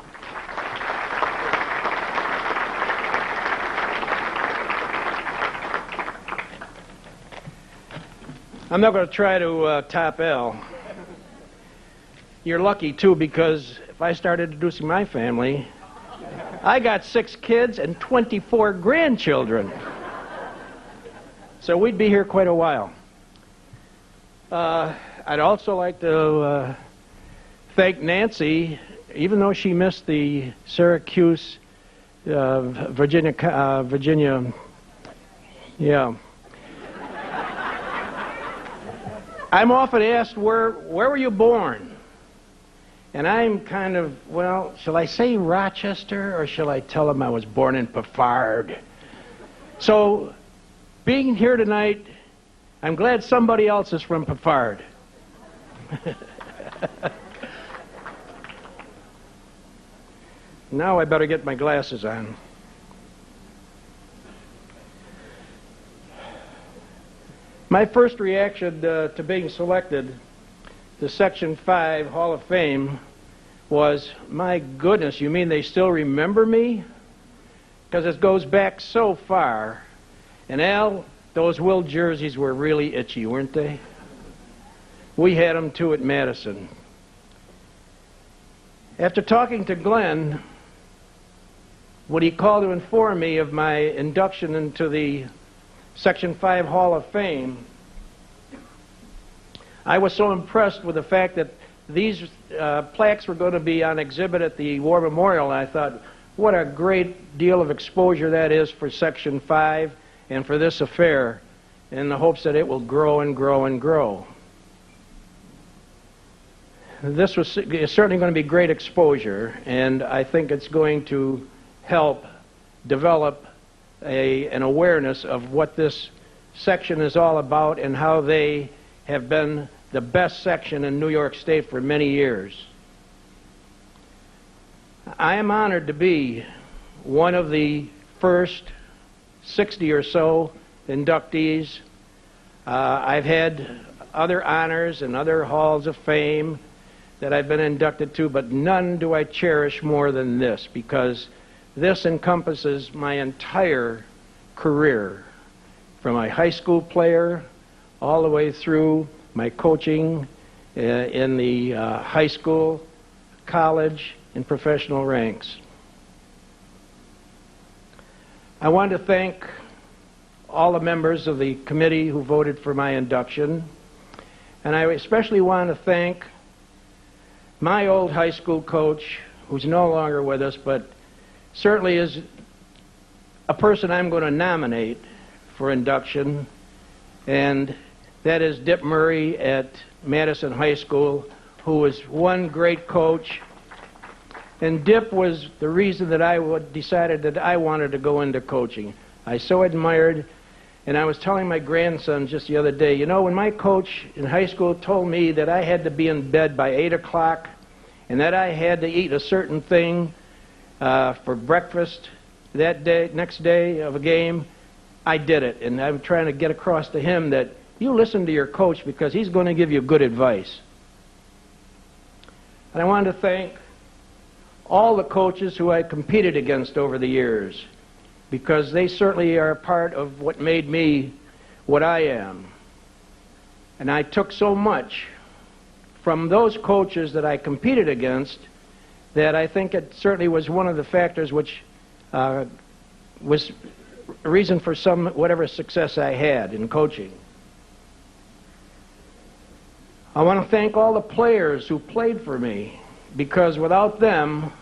I'm not going to try to top Al. You're lucky, too, because if I started introducing my family, I got 6 kids and 24 grandchildren. So we'd be here quite a while. I'd also like to thank Nancy, even though she missed the Syracuse, Virginia, yeah. I'm often asked, where were you born? And I'm kind of, well, shall I say Rochester, or shall I tell them I was born in Peffard? So, being here tonight, I'm glad somebody else is from Peffard. Now I better get my glasses on. My first reaction to being selected to Section 5 Hall of Fame was, my goodness, you mean they still remember me? Because it goes back so far. And Al, those Will jerseys were really itchy, weren't they? We had them too at Madison. After talking to Glenn, when he called to inform me of my induction into the Section 5 Hall of Fame, I was so impressed with the fact that these plaques were going to be on exhibit at the War Memorial, and I thought, what a great deal of exposure that is for Section 5 and for this affair, in the hopes that it will grow and grow and grow. This was certainly going to be great exposure, and I think it's going to help develop an awareness of what this section is all about and how they have been the best section in New York State for many years. I am honored to be one of the first 60 or so inductees. I've had other honors and other halls of fame that I've been inducted to, but none do I cherish more than this, because this encompasses my entire career, from my high school player all the way through my coaching in the high school, college, and professional ranks. I want to thank all the members of the committee who voted for my induction, and I especially want to thank my old high school coach, who's no longer with us, but certainly is a person I'm going to nominate for induction, and that is Dip Murray at Madison High School, who was one great coach. And Dip was the reason that I decided that I wanted to go into coaching. I so admired, and I was telling my grandson just the other day, you know, when my coach in high school told me that I had to be in bed by 8 o'clock and that I had to eat a certain thing for breakfast that day, next day of a game, I did it. And I'm trying to get across to him that you listen to your coach, because he's going to give you good advice. And I wanted to thank all the coaches who I competed against over the years, because they certainly are a part of what made me what I am. And I took so much from those coaches that I competed against that I think it certainly was one of the factors which was a reason for some whatever success I had in coaching. I want to thank all the players who played for me, because without them,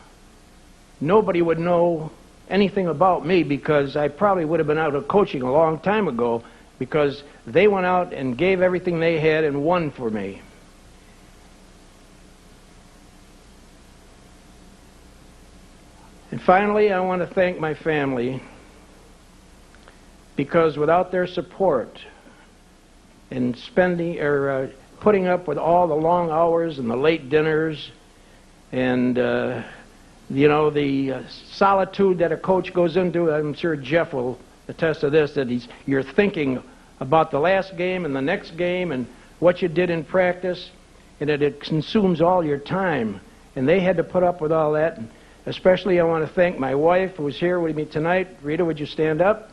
nobody would know anything about me, because I probably would have been out of coaching a long time ago, because they went out and gave everything they had and won for me. And finally, I want to thank my family, because without their support and putting up with all the long hours and the late dinners and the solitude that a coach goes into, I'm sure Jeff will attest to this, that you're thinking about the last game and the next game and what you did in practice, and that it consumes all your time. And they had to put up with all that. And especially I want to thank my wife, who's here with me tonight. Rita, would you stand up?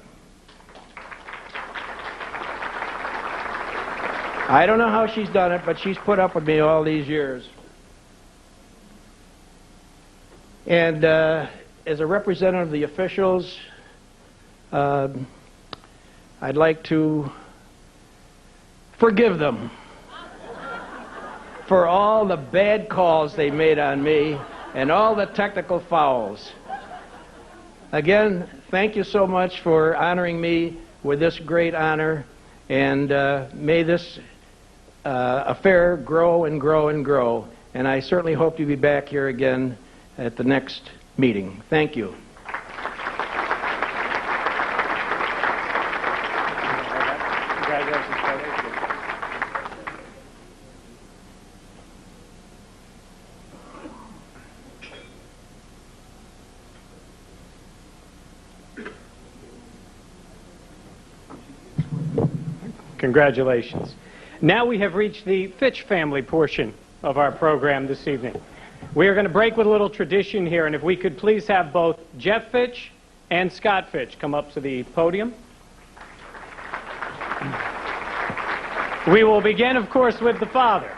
I don't know how she's done it, but she's put up with me all these years. And as a representative of the officials, I'd like to forgive them for all the bad calls they made on me and all the technical fouls. Again, thank you so much for honoring me with this great honor, and may this affair grow and grow and grow. And I certainly hope to be back here again at the next meeting. Thank you. Congratulations. Now we have reached the Fitch family portion of our program this evening. We are going to break with a little tradition here, and if we could please have both Jeff Fitch and Scott Fitch come up to the podium. We will begin, of course, with the father.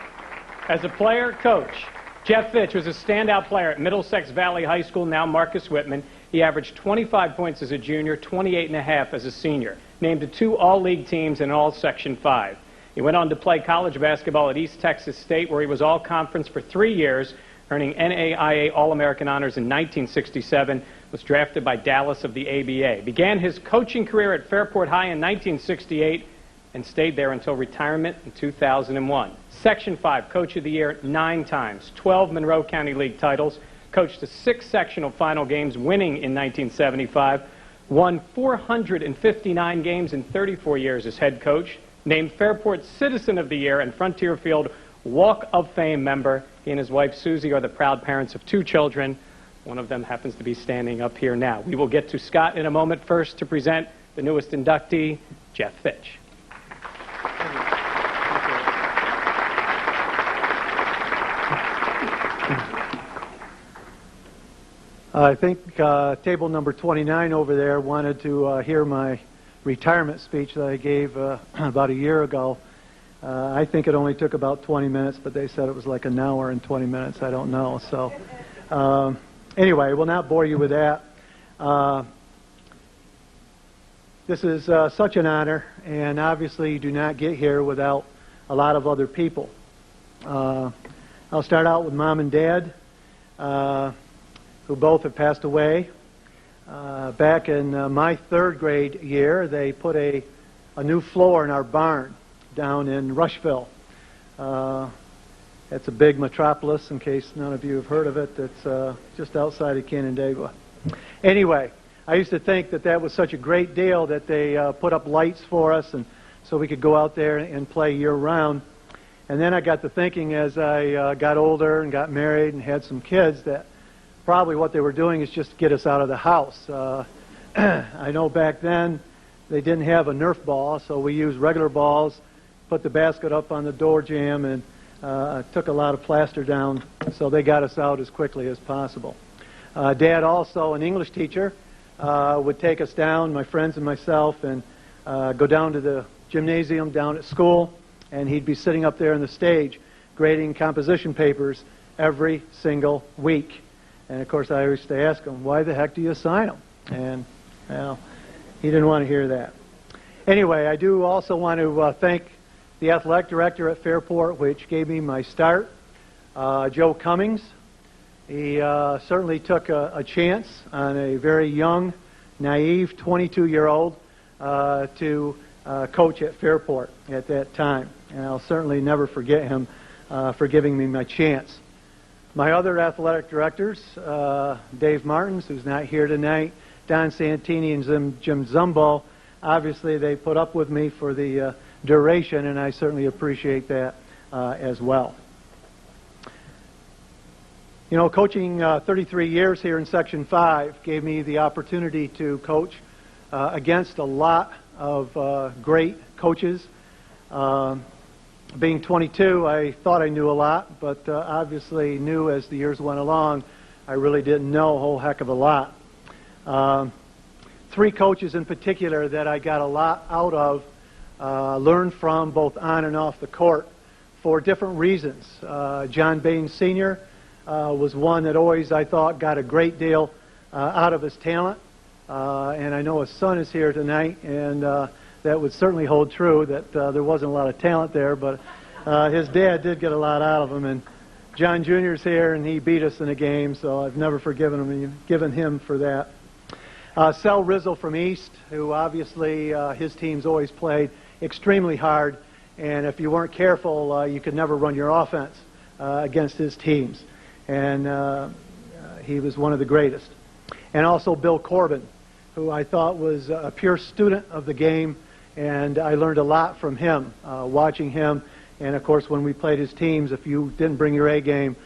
As a player, coach, Jeff Fitch was a standout player at Middlesex Valley High School, now Marcus Whitman. He averaged 25 points as a junior, 28.5 as a senior. Named to 2 All-League teams and All Section 5. He went on to play college basketball at East Texas State, where he was All-Conference for 3 years, earning NAIA All-American honors in 1967, was drafted by Dallas of the ABA. Began his coaching career at Fairport High in 1968 and stayed there until retirement in 2001. Section 5 Coach of the Year 9 times, 12 Monroe County League titles, coached to 6 sectional final games, winning in 1975, won 459 games in 34 years as head coach, named Fairport Citizen of the Year and Frontier Field Walk of Fame member. He and his wife Susie are the proud parents of 2 children. One of them happens to be standing up here now. We will get to Scott in a moment. First, to present the newest inductee, Jeff Fitch. I think table number 29 over there wanted to hear my retirement speech that I gave about a year ago. I think it only took about 20 minutes, but they said it was like an hour and 20 minutes. I don't know. So anyway, I will not bore you with that. This is such an honor, and obviously you do not get here without a lot of other people. I'll start out with Mom and Dad, who both have passed away. Back in my 3rd grade year, they put a new floor in our barn down in Rushville. It's a big metropolis, in case none of you have heard of it. It's just outside of Canandaigua. Anyway, I used to think that that was such a great deal that they put up lights for us, and so we could go out there and play year-round. And then I got to thinking, as I got older and got married and had some kids, that probably what they were doing is just to get us out of the house. I know back then they didn't have a Nerf ball, so we used regular balls, put the basket up on the door jamb, and took a lot of plaster down, so they got us out as quickly as possible. Dad, also an English teacher, would take us down, my friends and myself, and go down to the gymnasium down at school, and he'd be sitting up there on the stage grading composition papers every single week. And of course, I used to ask him, why the heck do you sign them? And, well, he didn't want to hear that. Anyway, I do also want to thank the athletic director at Fairport, which gave me my start, Joe Cummings. He certainly took a chance on a very young, naive 22-year-old to coach at Fairport at that time. And I'll certainly never forget him for giving me my chance. My other athletic directors, Dave Martins, who's not here tonight, Don Santini, and Jim Zumbo, obviously they put up with me for the duration, and I certainly appreciate that as well. You know, coaching 33 years here in Section 5 gave me the opportunity to coach against a lot of great coaches. Being 22, I thought I knew a lot, but obviously knew as the years went along, I really didn't know a whole heck of a lot. Three coaches in particular that I got a lot out of, learned from both on and off the court for different reasons. John Baines Sr. Was one that always, I thought, got a great deal out of his talent. And I know his son is here tonight, and that would certainly hold true, that there wasn't a lot of talent there, but his dad did get a lot out of him. And John Jr. is here, and he beat us in a game, so I've never given him for that. Sel Rizzo from East, who obviously his teams always played extremely hard, and if you weren't careful, you could never run your offense against his teams. And he was one of the greatest. And also Bill Corbin, who I thought was a pure student of the game, and I learned a lot from him, watching him. And of course, when we played his teams, if you didn't bring your A game,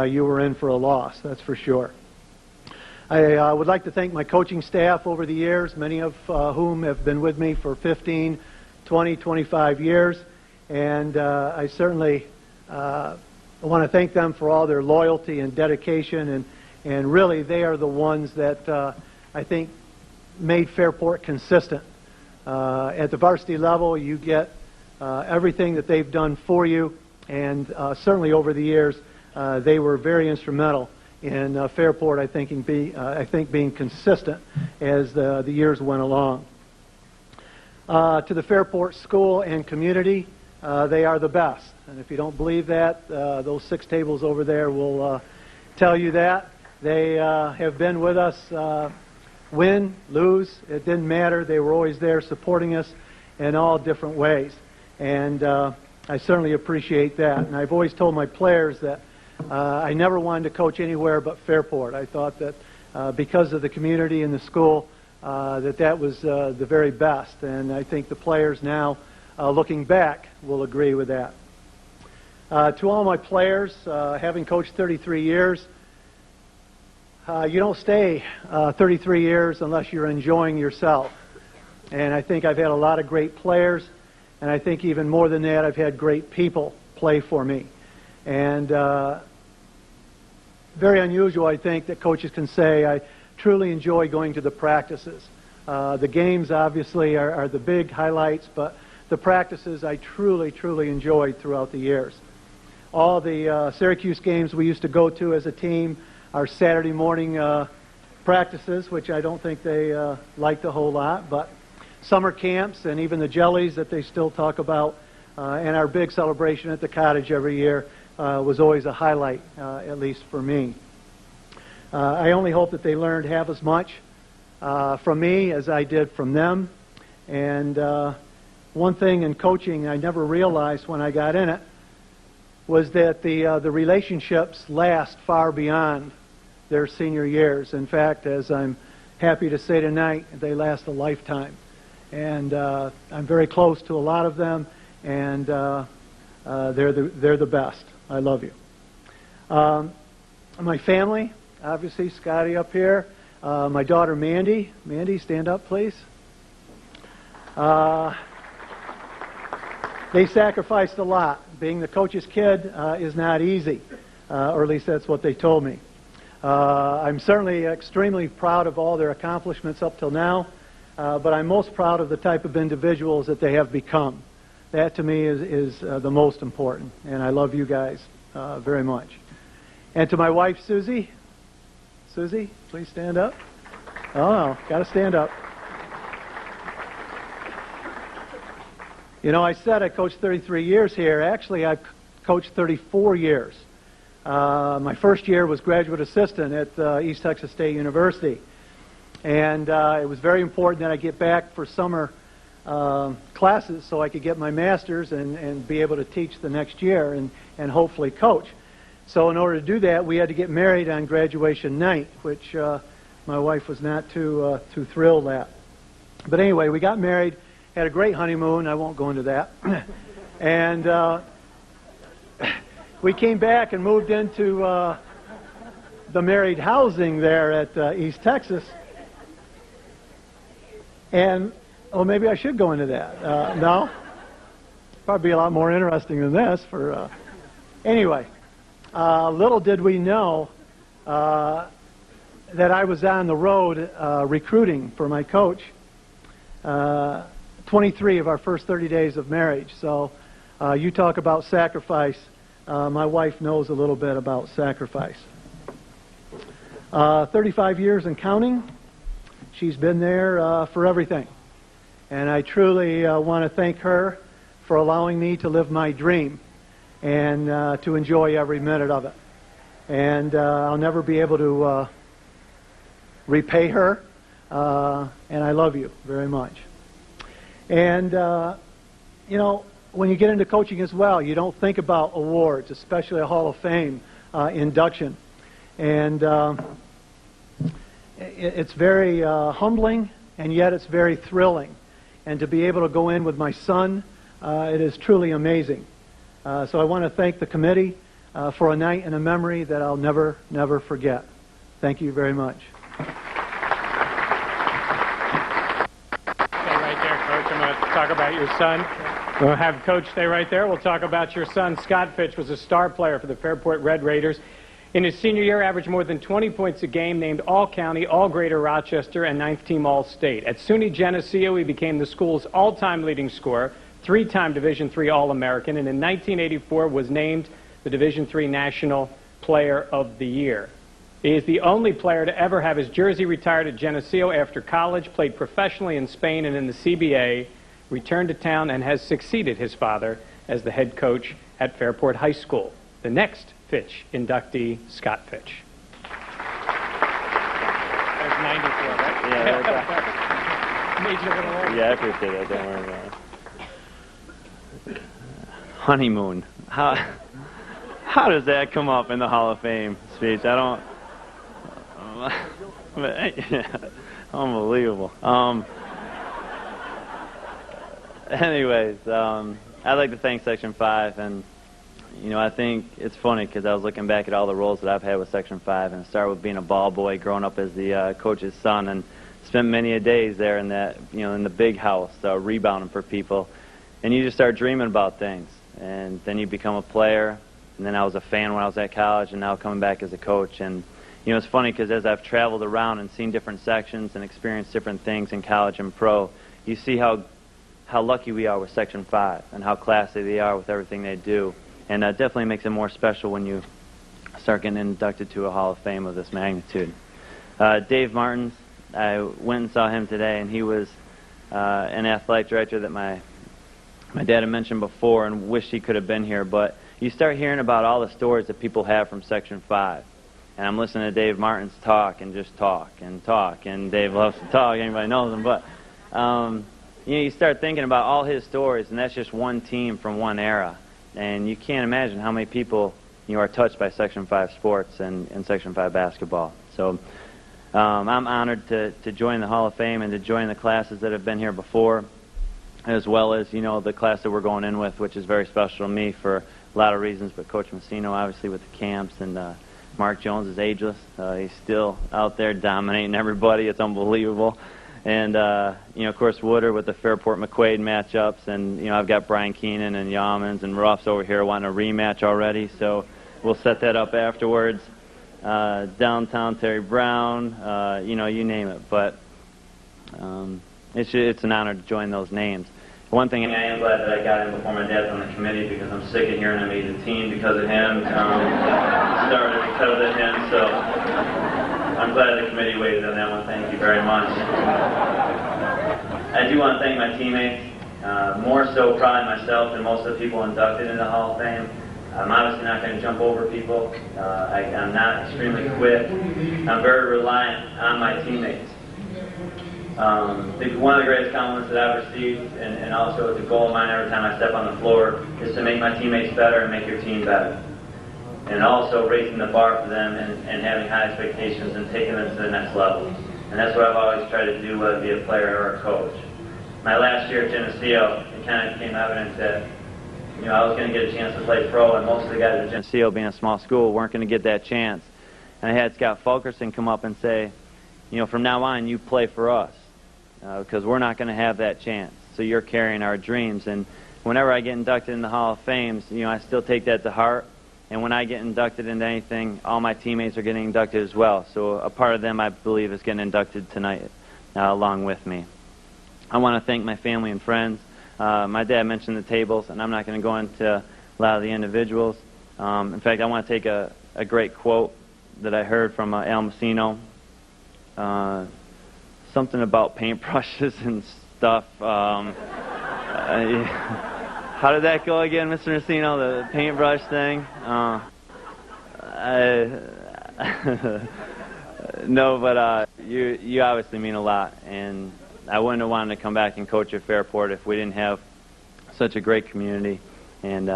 you were in for a loss, that's for sure. I would like to thank my coaching staff over the years, many of whom have been with me for 15, 20, 25 years. And I certainly want to thank them for all their loyalty and dedication. And really, they are the ones that I think made Fairport consistent. At the varsity level, you get everything that they've done for you. And certainly over the years, they were very instrumental in Fairport, I think being consistent as the years went along. To the Fairport school and community, they are the best. And if you don't believe that, those 6 tables over there will tell you that. They have been with us, win, lose, it didn't matter. They were always there supporting us in all different ways. And I certainly appreciate that. And I've always told my players that I never wanted to coach anywhere but Fairport. I thought that because of the community and the school, that was the very best. And I think the players now, looking back, will agree with that. To all my players, having coached 33 years, you don't stay 33 years unless you're enjoying yourself. And I think I've had a lot of great players, and I think even more than that, I've had great people play for me. And very unusual, I think, that coaches can say, I truly enjoy going to the practices. The games, obviously, are the big highlights, but the practices I truly, truly enjoyed throughout the years. All the Syracuse games we used to go to as a team, our Saturday morning practices, which I don't think they liked a whole lot, but summer camps and even the jellies that they still talk about, and our big celebration at the cottage every year was always a highlight, at least for me. I only hope that they learned half as much from me as I did from them. And one thing in coaching I never realized when I got in it was that the relationships last far beyond their senior years. In fact, as I'm happy to say tonight, they last a lifetime. And I'm very close to a lot of them, and they're the best. I love you. My family, obviously, Scotty up here. My daughter, Mandy. Mandy, stand up, please. They sacrificed a lot. Being the coach's kid is not easy, or at least that's what they told me. I'm certainly extremely proud of all their accomplishments up till now, but I'm most proud of the type of individuals that they have become. That, to me, is the most important, and I love you guys very much. And to my wife, Susie, Susie, please stand up. Oh, got to stand up. You know, I said I coached 33 years here. Actually, I've coached 34 years. My first year was graduate assistant at East Texas State University. And it was very important that I get back for summer classes so I could get my master's and be able to teach the next year and hopefully coach. So in order to do that, we had to get married on graduation night, which my wife was not too thrilled at. But anyway, we got married, had a great honeymoon. I won't go into that. And we came back and moved into the married housing there at East Texas. And, oh, maybe I should go into that. No? Probably a lot more interesting than this. Anyway, little did we know that I was on the road recruiting for my coach 23 of our first 30 days of marriage. So you talk about sacrifice. My wife knows a little bit about sacrifice. 35 years and counting. She's been there for everything. And I truly want to thank her for allowing me to live my dream and to enjoy every minute of it. And I'll never be able to repay her. And I love you very much. And, you know, when you get into coaching as well, you don't think about awards, especially a Hall of Fame induction. And it's very humbling, and yet it's very thrilling. And to be able to go in with my son, it is truly amazing. So I want to thank the committee for a night and a memory that I'll never, never forget. Thank you very much. Stay right there, Coach. I'm going to talk about your son. We'll have Coach stay right there. We'll talk about your son. Scott Fitch was a star player for the Fairport Red Raiders. In his senior year, averaged more than 20 points a game, named All-County, All-Greater Rochester, and 9th Team All-State. At SUNY Geneseo, he became the school's all-time leading scorer, 3-time Division III All-American, and in 1984 was named the Division III National Player of the Year. He is the only player to ever have his jersey retired at Geneseo after college, played professionally in Spain and in the CBA, returned to town, and has succeeded his father as the head coach at Fairport High School. The next Fitch inductee, Scott Fitch. There's 94, right? Yeah, Made you a little old. yeah, I appreciate it. Don't worry about it. Honeymoon. How does that come up in the Hall of Fame speech? I don't. Unbelievable. Anyways, I'd like to thank Section 5, and you know, I think it's funny because I was looking back at all the roles that I've had with Section 5, and it started with being a ball boy, growing up as the coach's son, and spent many a days there in that, you know, in the big house, rebounding for people, and you just start dreaming about things, and then you become a player, and then I was a fan when I was at college, and now coming back as a coach, and you know, it's funny because as I've traveled around and seen different sections and experienced different things in college and pro, you see how lucky we are with Section 5 and how classy they are with everything they do. And that definitely makes it more special when you start getting inducted to a Hall of Fame of this magnitude. Dave Martins, I went and saw him today, and he was an athletic director that my dad had mentioned before and wished he could have been here. But you start hearing about all the stories that people have from Section 5. And I'm listening to Dave Martins talk and just talk, and Dave loves to talk, anybody knows him. But you know, you start thinking about all his stories, and that's just one team from one era. And you can't imagine how many people, you know, are touched by Section 5 sports and Section 5 basketball. So I'm honored to join the Hall of Fame and to join the classes that have been here before, as well as, you know, the class that we're going in with, which is very special to me for a lot of reasons, but Coach Messino, obviously, with the camps, and Mark Jones is ageless. He's still out there dominating everybody. It's unbelievable. And, you know, of course, Woodard with the Fairport-McQuaid matchups. And, you know, I've got Brian Keenan and Yamans and Ruffs over here wanting a rematch already. So we'll set that up afterwards. Downtown Terry Brown, you know, you name it. But it's an honor to join those names. One thing, I am glad that I got in before my dad's on the committee because I'm sick of hearing I made the team because of him. Started because of him. So I'm glad the committee waited on that one. Thank you very much. I do want to thank my teammates, more so probably myself than most of the people inducted into the Hall of Fame. I'm obviously not going to jump over people. I'm not extremely quick. I'm very reliant on my teammates. One of the greatest compliments that I've received, and also it's a goal of mine every time I step on the floor, is to make my teammates better and make your team better. And also raising the bar for them and having high expectations and taking them to the next level. And that's what I've always tried to do, whether it be a player or a coach. My last year at Geneseo, it kind of became evident that I was going to get a chance to play pro, and most of the guys at Geneseo, being a small school, weren't going to get that chance. And I had Scott Fulkerson come up and say, from now on, you play for us, because we're not going to have that chance. So you're carrying our dreams. And whenever I get inducted in the Hall of Fame, I still take that to heart. And when I get inducted into anything, all my teammates are getting inducted as well. So a part of them, I believe, is getting inducted tonight along with me. I want to thank my family and friends. My dad mentioned the tables, and I'm not going to go into a lot of the individuals. In fact, I want to take a great quote that I heard from Al Messino. Something about paintbrushes and stuff. How did that go again, Mr. Messino, the paintbrush thing? No, but you obviously mean a lot, and I wouldn't have wanted to come back and coach at Fairport if we didn't have such a great community, and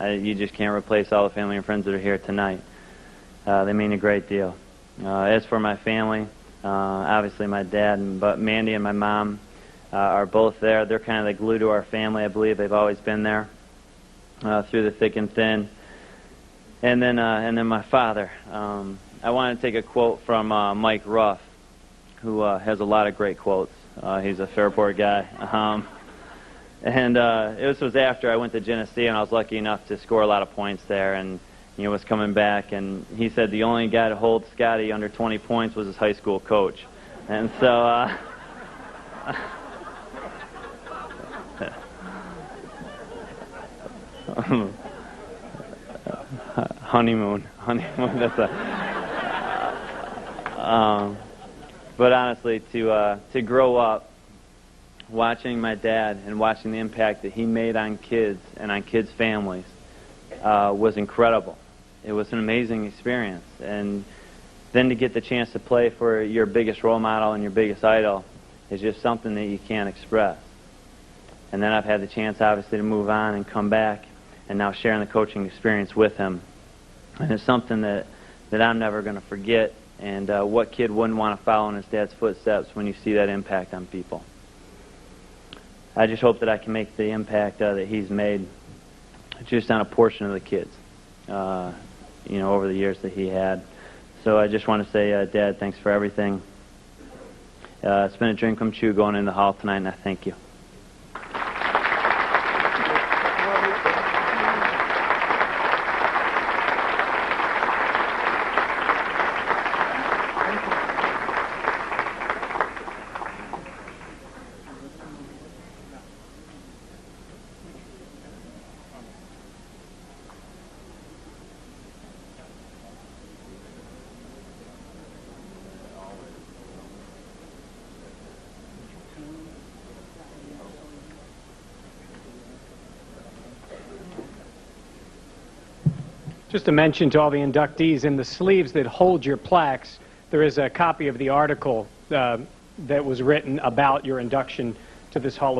you just can't replace all the family and friends that are here tonight. They mean a great deal. As for my family, obviously my dad, but Mandy and my mom are both there. They're kind of the glue to our family, I believe. They've always been there through the thick and thin. And then my father. I want to take a quote from Mike Ruff, who has a lot of great quotes. He's a Fairport guy. This was after I went to Geneseo, and I was lucky enough to score a lot of points there, and was coming back. And he said the only guy to hold Scotty under 20 points was his high school coach. And so... honeymoon. That's but honestly, to grow up watching my dad and watching the impact that he made on kids and on kids' families was incredible. It was an amazing experience, and then to get the chance to play for your biggest role model and your biggest idol is just something that you can't express. And then I've had the chance, obviously, to move on and come back, and now sharing the coaching experience with him. And it's something that I'm never going to forget, and what kid wouldn't want to follow in his dad's footsteps when you see that impact on people. I just hope that I can make the impact that he's made just on a portion of the kids, over the years that he had. So I just want to say, Dad, thanks for everything. It's been a dream come true going in the hall tonight, and I thank you. Just to mention to all the inductees, in the sleeves that hold your plaques, there is a copy of the article that was written about your induction to this Hall of